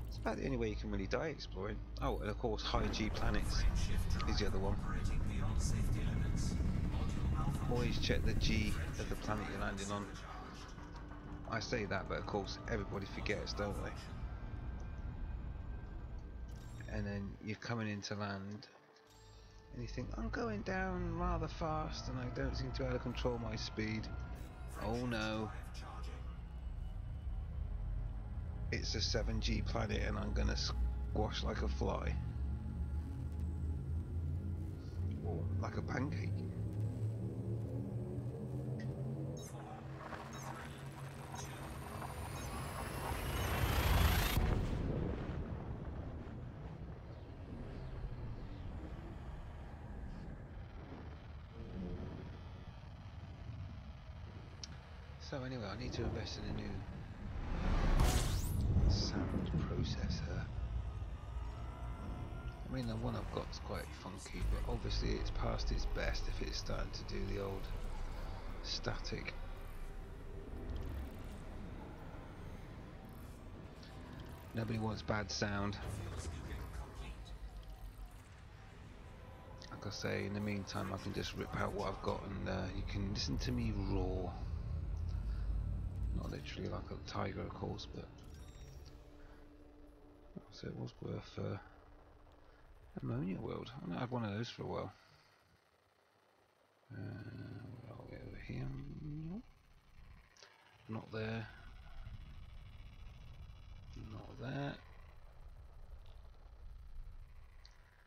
It's about the only way you can really die exploring. Oh, and of course high G planets Frame shift drive is the other one. operating beyond safety limits. Module malfunction. Always check the G Frame of the shift planet you're drive landing on. supercharged. I say that, but of course everybody forgets, don't they? And then you're coming into land and you think, I'm going down rather fast and I don't seem to be able to control my speed. Oh no, Drive charging. it's a 7G planet and I'm gonna squash like a fly. Or like a pancake. 4, 3, 2. So anyway, I need to invest in a new sound processor. I mean, the one I've got is quite funky, but obviously it's past its best if it's starting to do the old static. Nobody wants bad sound. Fuel scooping complete. Like I say, in the meantime I can just rip out what I've got and you can listen to me roar. Not literally like a tiger of course, but so it was worth Ammonia World. I haven't had one of those for a while. Where are we over here? Not there. Not there.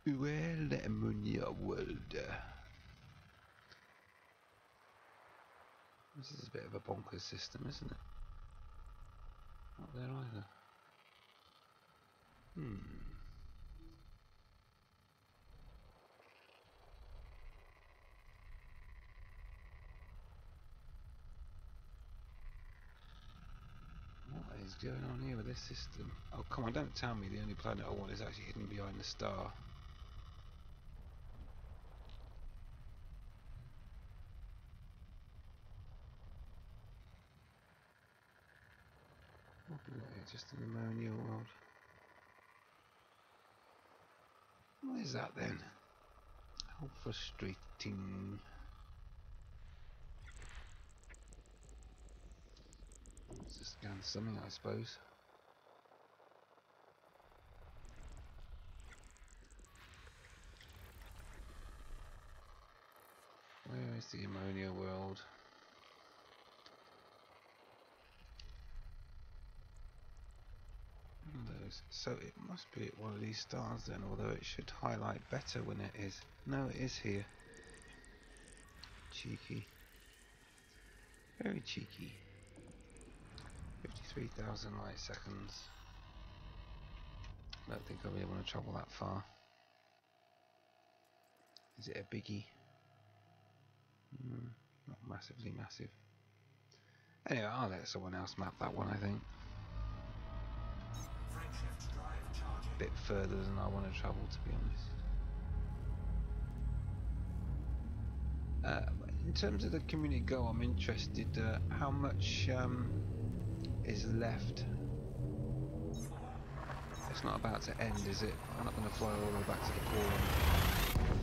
Well, the Ammonia World. This is a bit of a bonkers system, isn't it? Not there either. What is going on here with this system? Oh come on, don't tell me the only planet I want is actually hidden behind the star. What have we got here? Just an Ammonia World. What is that then? How frustrating. Let's just scan something, I suppose. there's the ammonia world. So it must be at one of these stars then, although it should highlight better when it is. No, it is here. Cheeky. Very cheeky. 53,000 light seconds. I don't think I really want to travel that far. Is it a biggie? Not massively massive. Anyway, I'll let someone else map that one, I think. Frameshift drive charging. A bit further than I want to travel, to be honest. In terms of the community goal, I'm interested, how much is left? It's not about to end, is it? I'm not going to fly all the way back to the core and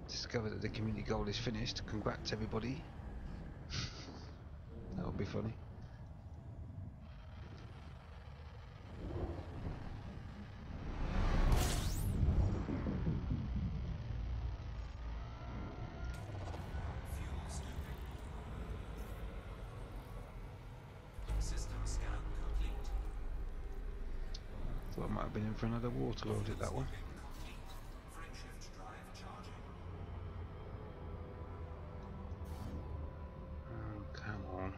discover that the community goal is finished. Congrats everybody. That would be funny. Fuel scooping. System scan complete. Thought I might have been in for another water world at that one. Complete. Frameshift drive charging. Oh, come on.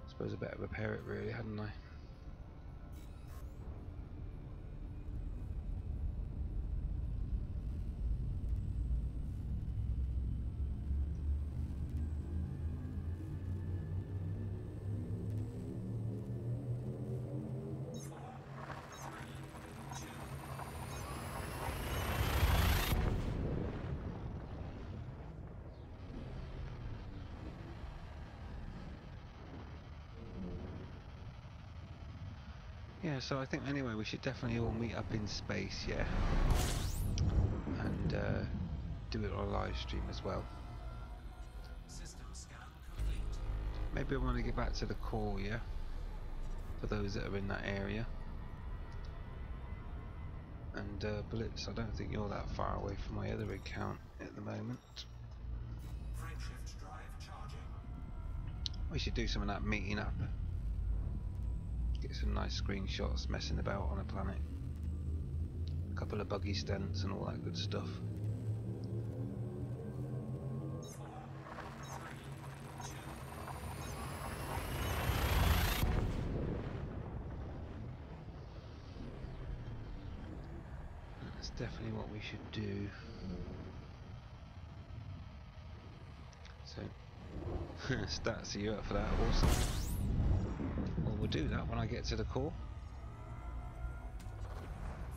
Suppose I better repair it really, hadn't I? Yeah, so I think anyway we should definitely all meet up in space, yeah, and do it on a live stream as well. System scan complete. Maybe I want to get back to the core, yeah, for those that are in that area. And Blitz, I don't think you're that far away from my other account at the moment. Frameshift drive charging. We should do some of that meeting up. Get some nice screenshots messing about on a planet. A couple of buggy stunts and all that good stuff. That's definitely what we should do. So, stats, are you up for that? Awesome. Well, we'll do that when I get to the core.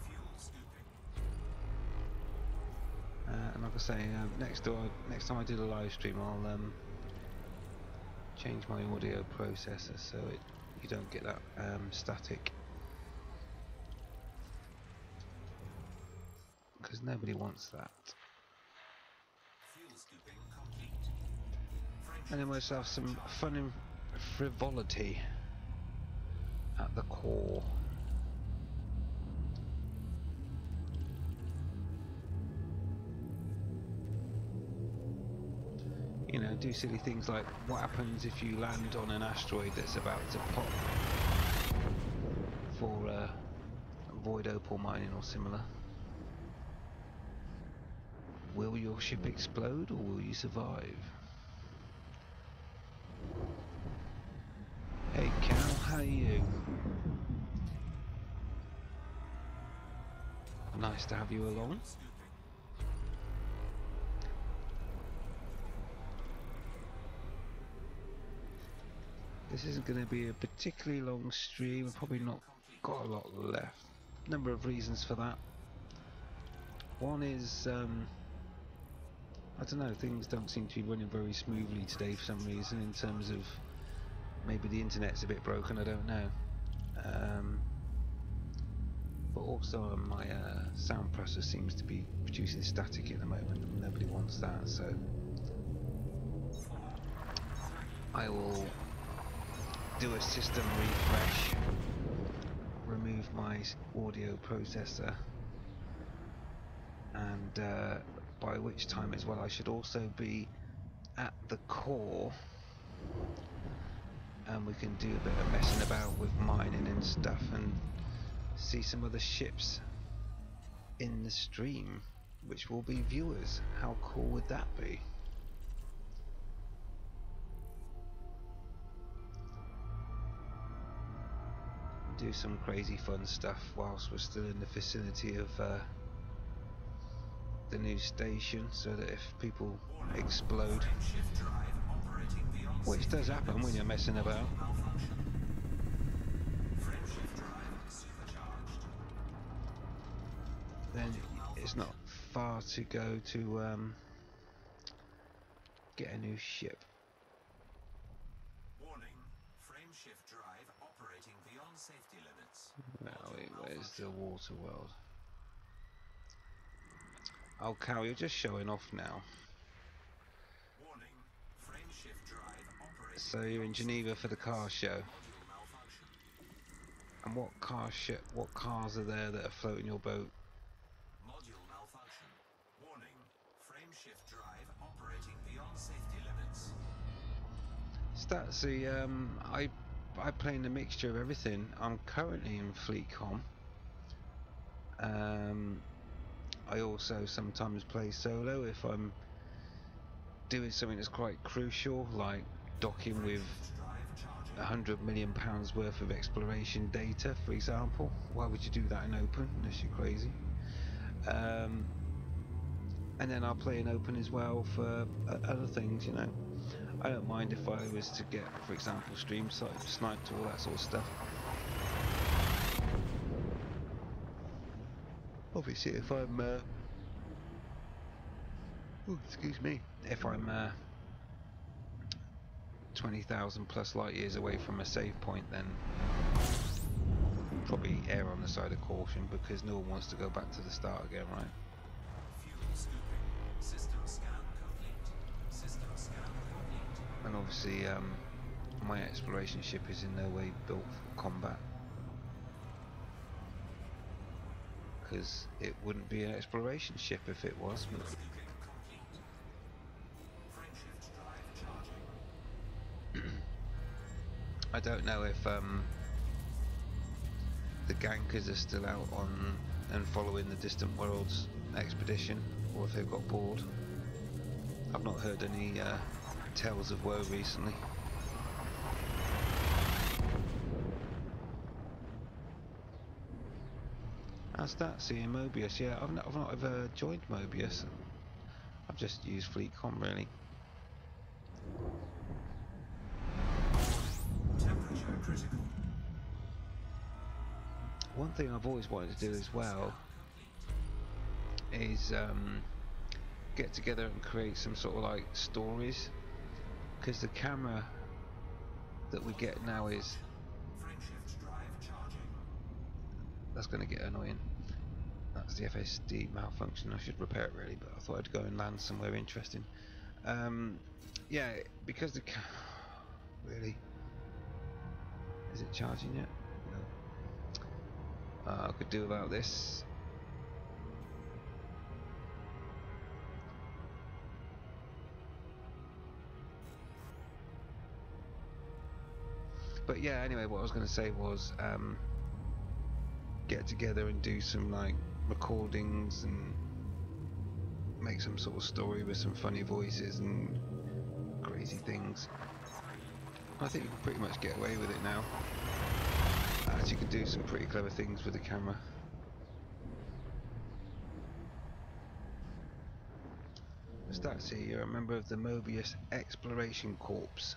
Fuel scooping. And like I say, next time I do the live stream, I'll change my audio processor so you don't get that static, because nobody wants that. Fuel scooping complete. And then we'll just have some fun and frivolity at the core. You know, do silly things like what happens if you land on an asteroid that's about to pop for void opal mining or similar. Will your ship explode or will you survive? Hey Cal, how are you? Nice to have you along. Scooping. This isn't going to be a particularly long stream. I've probably not got a lot left. Number of reasons for that. One is, I don't know, things don't seem to be running very smoothly today for some reason, in terms of maybe the internet's a bit broken, I don't know. But also my sound processor seems to be producing static at the moment, and nobody wants that, so I will do a system refresh, remove my audio processor, and by which time as well I should also be at the core, and we can do a bit of messing about with mining and stuff and see some other ships in the stream, which will be viewers. How cool would that be? Do some crazy fun stuff whilst we're still in the vicinity of the new station, so that if people explode, Frameshift drive operating beyond which safety does happen limits. when you're messing about, Malfunction. Frameshift drive supercharged. then it's not far to go to get a new ship. Warning. Frameshift drive operating beyond safety limits. Where's the water world? Oh, Cal, you're just showing off now. Warning. Frameshift drive operating So you're in beyond Geneva safety for the car limits. show. Module malfunction. And what cars are there that are floating your boat? Module malfunction. Warning. Frameshift drive operating beyond safety limits. Statsy, I play in a mixture of everything. I'm currently in FleetCom. I also sometimes play solo if I'm doing something that's quite crucial, like docking with Frameshift drive charging. £100 million worth of exploration data, for example. Why would you do that in open unless you're crazy? And then I'll play in open as well for other things, you know. I don't mind if I was to get, for example, stream sniped, all that sort of stuff. Obviously, if I'm excuse me, if I'm 20,000 plus light years away from a save point, then probably err on the side of caution, because no one wants to go back to the start again, right? Fuel scooping. System scan complete. System scan complete. And obviously, my exploration ship is in no way built for combat, because it wouldn't be an exploration ship if it was. Fuel scooping complete. Frameshift drive charging. I don't know if the Gankers are still out on and following the Distant Worlds expedition, or if they've got bored. I've not heard any tales of woe recently. How's that? Seeing Mobius? Yeah, I've not ever joined Mobius. I've just used FleetCom really. Temperature critical. One thing I've always wanted to do as well is get together and create some sort of like stories, because the camera that we get now is Frameshift drive charging. that's going to get annoying. That's the FSD malfunction. I should repair it really, but I thought I'd go and land somewhere interesting. Yeah, because the really, is it charging yet? No. I could do without this. But yeah, anyway, what I was going to say was get together and do some like recordings and make some sort of story with some funny voices and crazy things. I think you can pretty much get away with it now. Actually, you can do some pretty clever things with the camera. Statsy, you're a member of the Mobius Exploration Corps.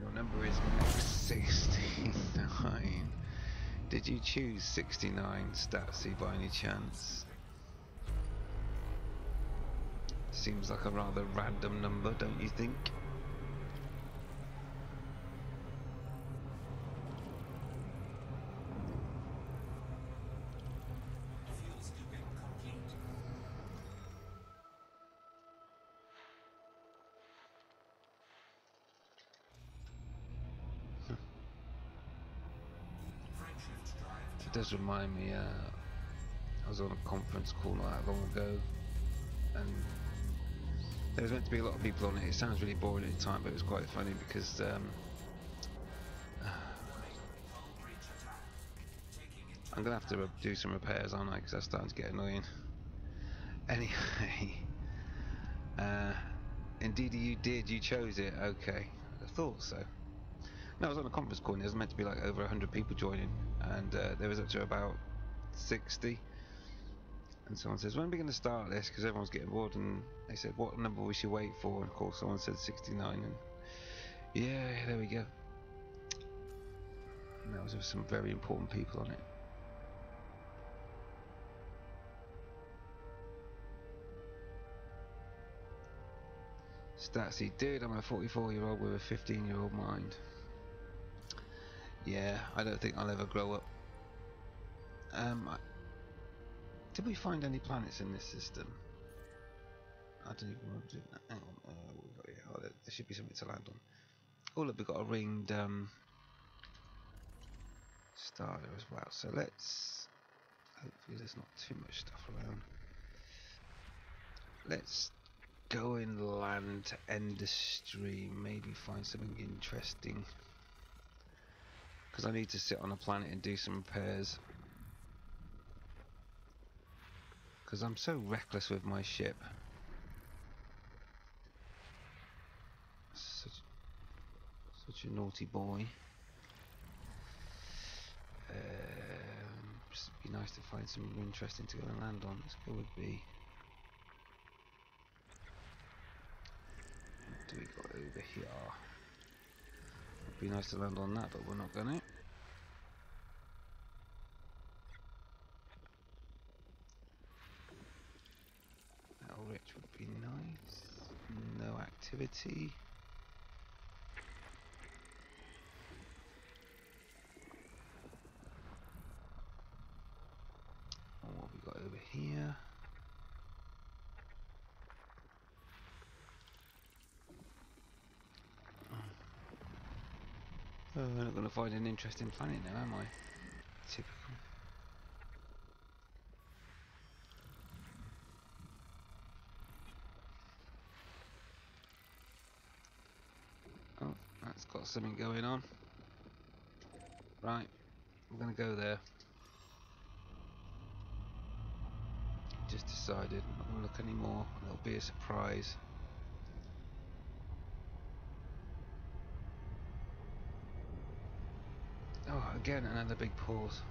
Your number is Mech69. Did you choose 69, Statsy, by any chance? Seems like a rather random number, don't you think? Fuel scooping complete. Frameshift drive It does remind me, I was on a conference call not that long ago, and there was meant to be a lot of people on it. It sounds really boring at the time, but it was quite funny because I'm gonna have to do some repairs, aren't I? Because that's starting to get annoying. Anyway, indeed you did. You chose it. Okay, I thought so. No, I was on a conference call and there was meant to be like over 100 people joining, and there was up to about 60. And someone says, when are we going to start this? Because everyone's getting bored, and they said what number we should wait for, and of course someone said 69, and yeah, there we go. And that was with some very important people on it. Statsy, dude, I'm a 44-year-old with a 15-year-old mind. Yeah, I don't think I'll ever grow up. Did we find any planets in this system? I don't even want to do that. Hang on, we've got here. Oh, there should be something to land on. Oh look, we've got a ringed star there as well. So let's, hopefully there's not too much stuff around. Let's go inland to end the stream, maybe find something interesting. Because I need to sit on a planet and do some repairs. Because I'm so reckless with my ship. Such a naughty boy. Just be nice to find something interesting to go and land on. Let's go with B. What do we got over here? It'd be nice to land on that, but we're not gonna. Rich would be nice. No activity. And what have we got over here? Oh, I'm not going to find an interesting planet now, am I? Typical. Oh, that's got something going on. Right, I'm going to go there. Just decided I'm not going to look anymore. It'll be a surprise. Oh, again another big pause.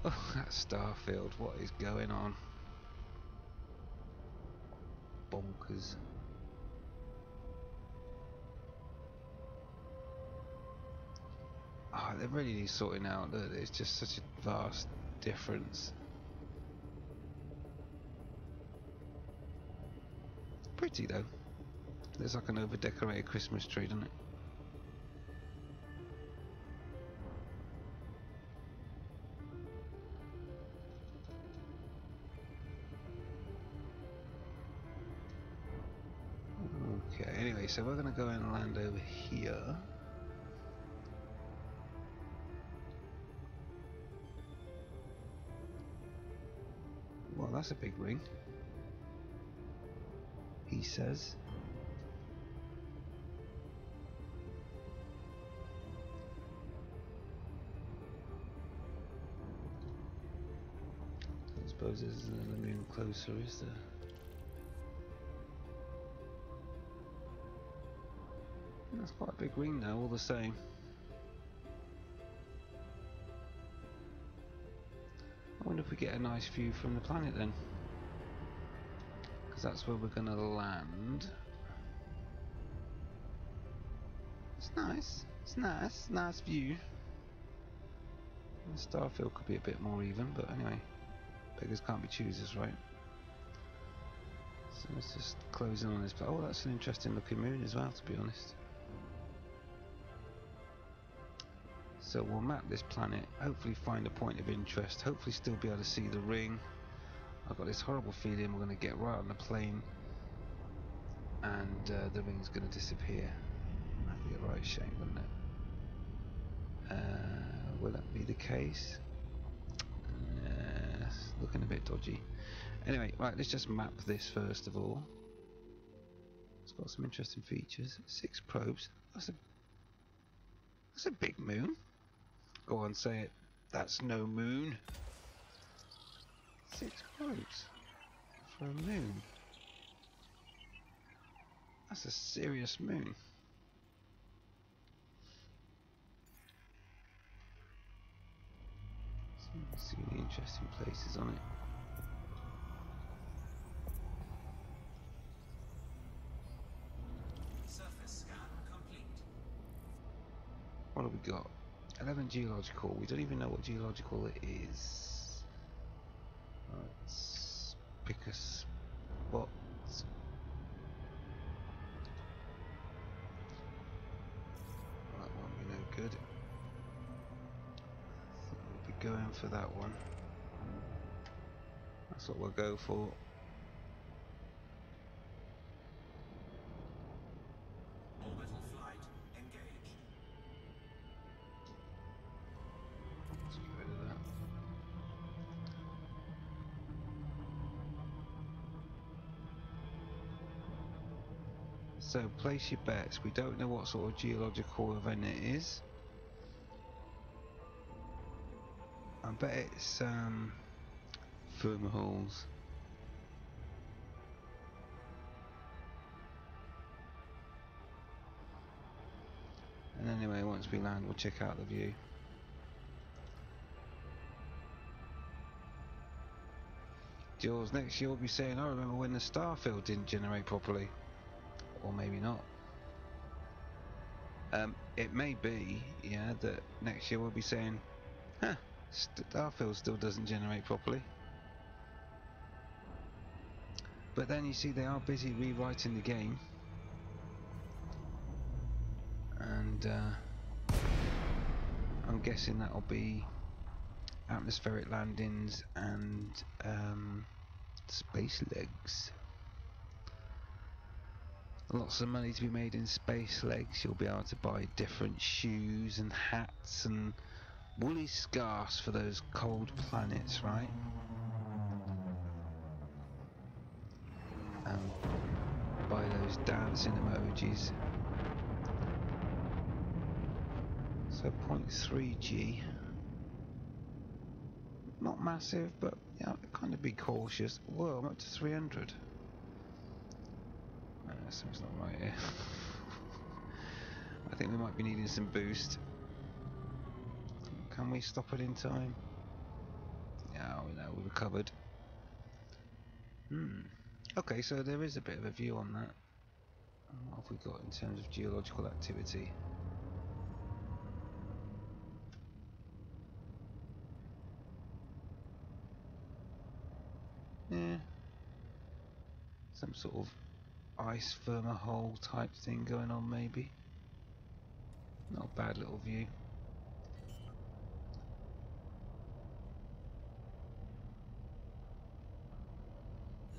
Oh, that Starfield, what is going on? Bonkers. Oh, they really need sorting out. Look, it's just such a vast difference. Pretty though. Looks like an over-decorated Christmas tree, doesn't it? Okay, anyway, so we're going to go and land over here. Well, that's a big ring, he says. I suppose there's another moon closer, is there? That's quite a big ring now, all the same. I wonder if we get a nice view from the planet then. Because that's where we're going to land. It's nice. It's nice. Nice view. The Starfield could be a bit more even, but anyway. Beggars can't be choosers, right? So let's just close in on this. Oh, that's an interesting looking moon as well, to be honest. So we'll map this planet, hopefully find a point of interest, hopefully still be able to see the ring. I've got this horrible feeling we're going to get right on the plane and the ring's going to disappear. That'd be a right shame, wouldn't it? Will that be the case? Yes. looking a bit dodgy. Anyway, right, let's just map this first of all. It's got some interesting features. 6 probes. That's a big moon. Go on, say it. That's no moon. 6 probes for a moon. That's a serious moon. See any interesting places on it. Surface scan complete. What have we got? 11 geological. We don't even know what geological it is. Let's pick a spot. Well, that won't be no good. I think we'll be going for that one. That's what we'll go for. Orbital flight engaged. Let's get rid of that. So place your bets. We don't know what sort of geological event it is. I bet it's Fomalhaut. And anyway, once we land, we'll check out the view. Jules, next year we'll be saying, I remember when the Starfield didn't generate properly. Or maybe not. It may be, yeah, that next year we'll be saying, huh, Starfield still doesn't generate properly. But then you see they are busy rewriting the game. And I'm guessing that'll be atmospheric landings and space legs. Lots of money to be made in space legs. You'll be able to buy different shoes and hats and woolly scarves for those cold planets, right? And buy those dancing emojis. So 0.3 G. Not massive, but yeah, kind of be cautious. Whoa, I'm up to 300. Something's not right here. I think we might be needing some boost. Can we stop it in time? Yeah, we know, we recovered. Okay, so there is a bit of a view on that. What have we got in terms of geological activity? Yeah. Some sort of ice Fomalhaut type thing going on, maybe. Not a bad little view.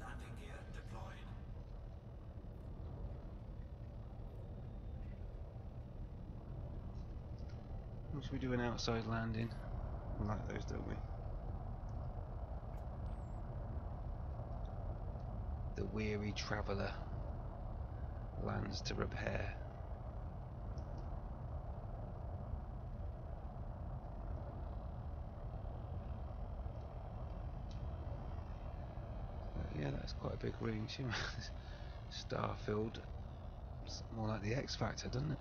Landing gear deployed. Should we do an outside landing? We like those, don't we? The weary traveller lands to repair. Yeah, that's quite a big ring. Starfield. It's more like the X Factor, doesn't it?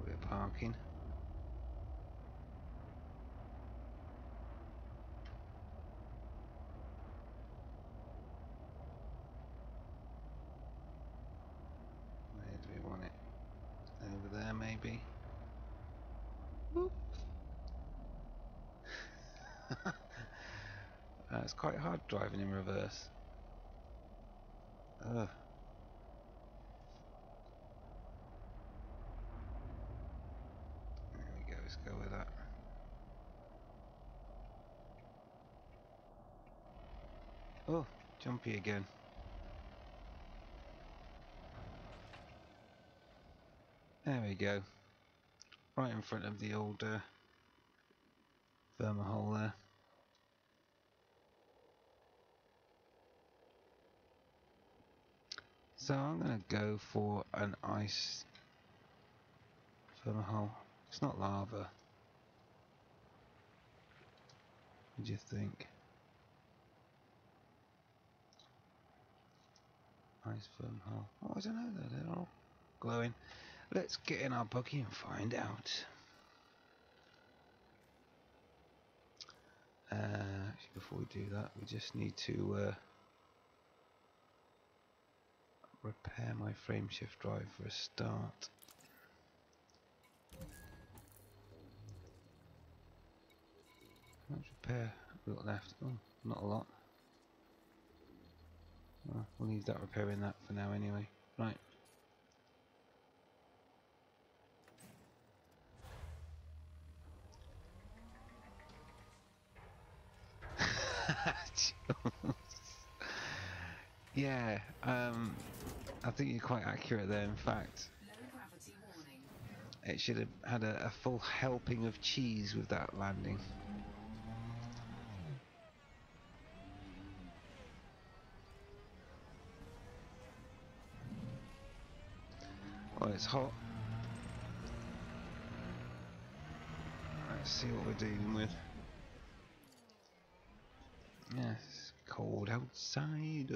We're parking. Where do we want it? Over there, maybe? Whoop. It's quite hard driving in reverse. Ugh. There we go, Oh, jumpy again. There we go. Right in front of the old vermihole there. So I'm going to go for an ice vermihole. It's not lava. What do you think? Ice vermihole. Oh, I don't know though, they're all glowing. Let's get in our buggy and find out. Actually, before we do that, we just need to repair my frameshift drive for a start. How much repair have we got left? Oh, not a lot. Well, we'll leave that repairing that for now anyway. Right. Yeah, I think you're quite accurate there. In fact, Low gravity warning. it should have had a full helping of cheese with that landing. Oh, it's hot. Let's see what we're dealing with. Yes, cold outside.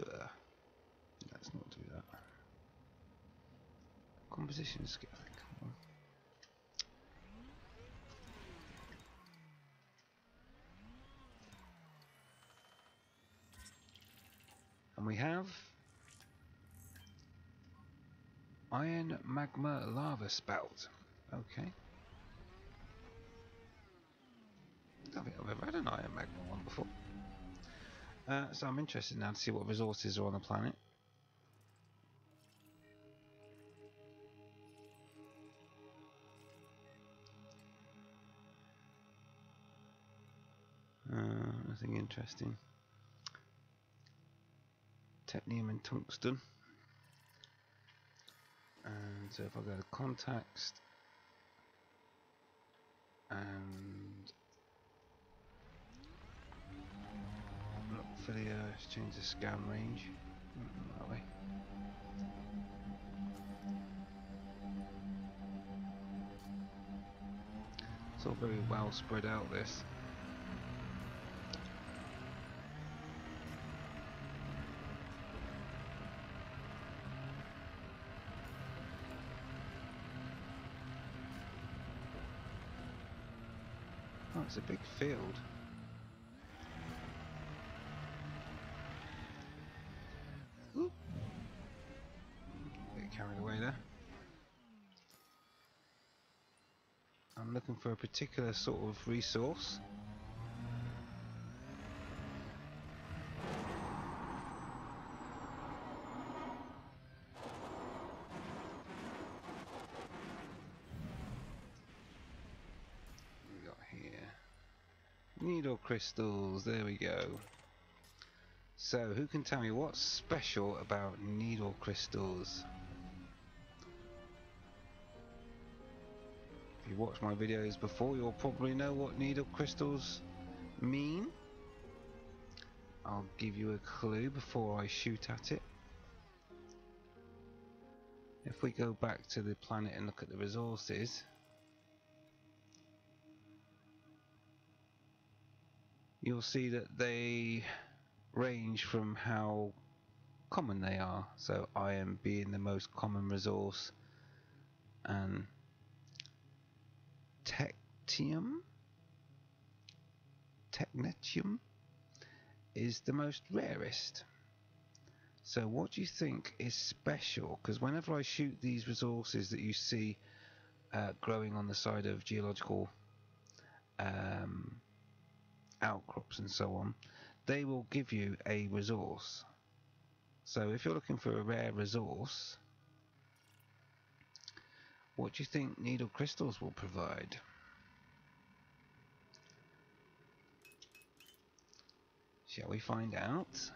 Let's not do that. Composition skill, come on. And we have iron magma lava spout. Okay. I don't think I've ever had an iron magma one before. So I'm interested now to see what resources are on the planet. Nothing interesting. Technium and tungsten. And so if I go to contacts and look for the change the scan range. That way. It's all very well spread out, this. Oh, it's a big field. Oop. Get carried away there. I'm looking for a particular sort of resource. What we got here? Needle crystals, there we go. So, who can tell me what's special about needle crystals? If you watched my videos before, you'll probably know what needle crystals mean. I'll give you a clue before I shoot at it. If we go back to the planet and look at the resources, you'll see that they range from how common they are. So iron being the most common resource, and technetium is the most rarest. So what do you think is special? Because whenever I shoot these resources that you see growing on the side of geological outcrops and so on, they will give you a resource. So if you're looking for a rare resource, what do you think needle crystals will provide? Shall we find out?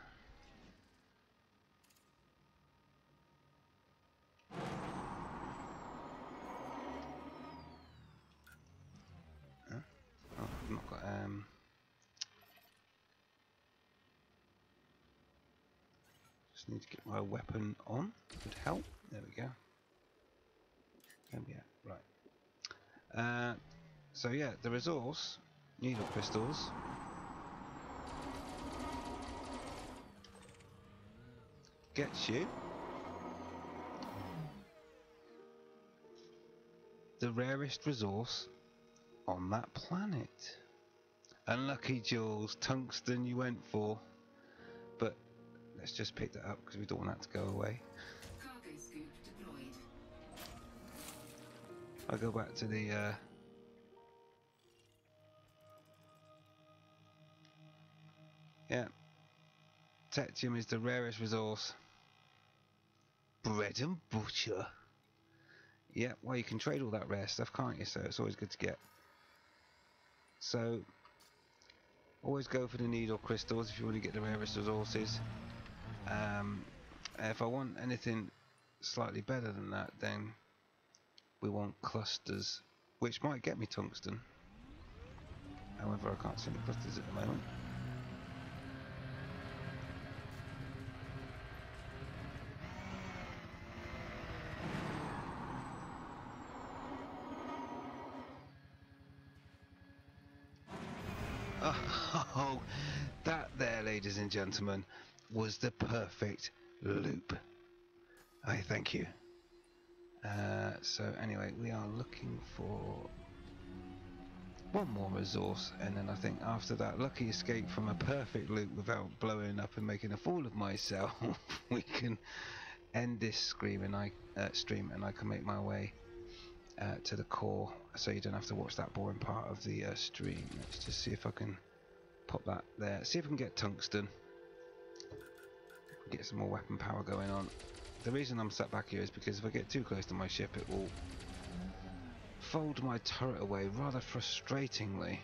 Just need to get my weapon on. Would help. There we go. Where we at? Right. So yeah, the resource, needle crystals, gets you the rarest resource on that planet. Unlucky, Jules. Tungsten you went for. But let's just pick that up because we don't want that to go away. Cargo scoop deployed. I'll go back to the yeah. Techtium is the rarest resource. Bread and butter. Yeah, well you can trade all that rare stuff, can't you? So it's always good to get. So always go for the needle crystals if you want to get the rarest resources. If I want anything slightly better than that, then we want clusters, which might get me tungsten. However, I can't see any clusters at the moment. Oh, that there, ladies and gentlemen, was the perfect loop. I thank you. So anyway, we are looking for one more resource, and then I think after that lucky escape from a perfect loop without blowing up and making a fool of myself, we can end this stream, and I can make my way to the core, so you don't have to watch that boring part of the stream. Let's just see if I can pop that there. See if I can get tungsten. Get some more weapon power going on. The reason I'm sat back here is because if I get too close to my ship, it will fold my turret away rather frustratingly.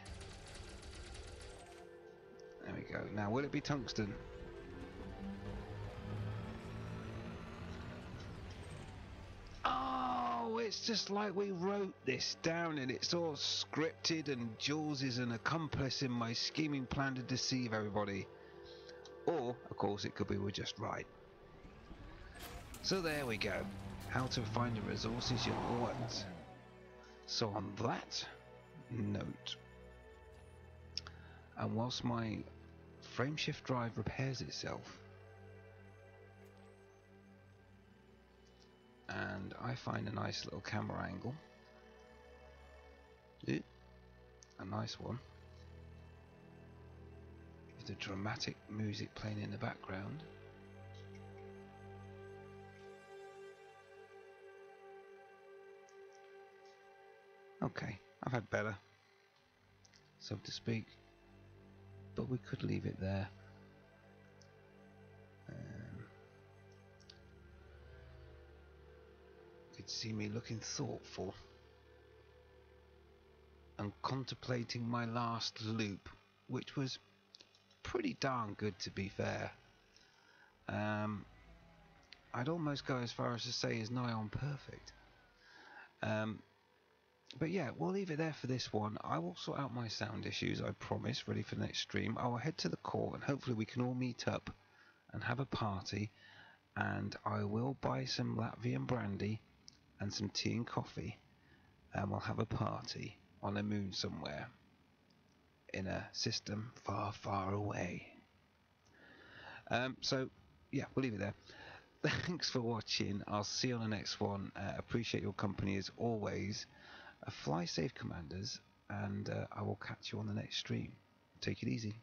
There we go. Now, will it be tungsten? Oh, it's just like we wrote this down, and it's all scripted, and Jules is an accomplice in my scheming plan to deceive everybody. Or, of course, it could be we're just right. So there we go. How to find the resources you want. So on that note, and whilst my frameshift drive repairs itself, and I find a nice little camera angle, a nice one, with the dramatic music playing in the background. Okay, I've had better, so to speak, but we could leave it there. You could see me looking thoughtful and contemplating my last loop, which was pretty darn good, to be fair. I'd almost go as far as to say is nigh on perfect. But yeah, we'll leave it there for this one. I will sort out my sound issues, I promise, ready for the next stream. I will head to the core and hopefully we can all meet up and have a party. And I will buy some Latvian brandy and some tea and coffee. And we'll have a party on a moon somewhere in a system far, far away. So, yeah, we'll leave it there. Thanks for watching. I'll see you on the next one. Appreciate your company as always. Fly safe, commanders, and I will catch you on the next stream. Take it easy.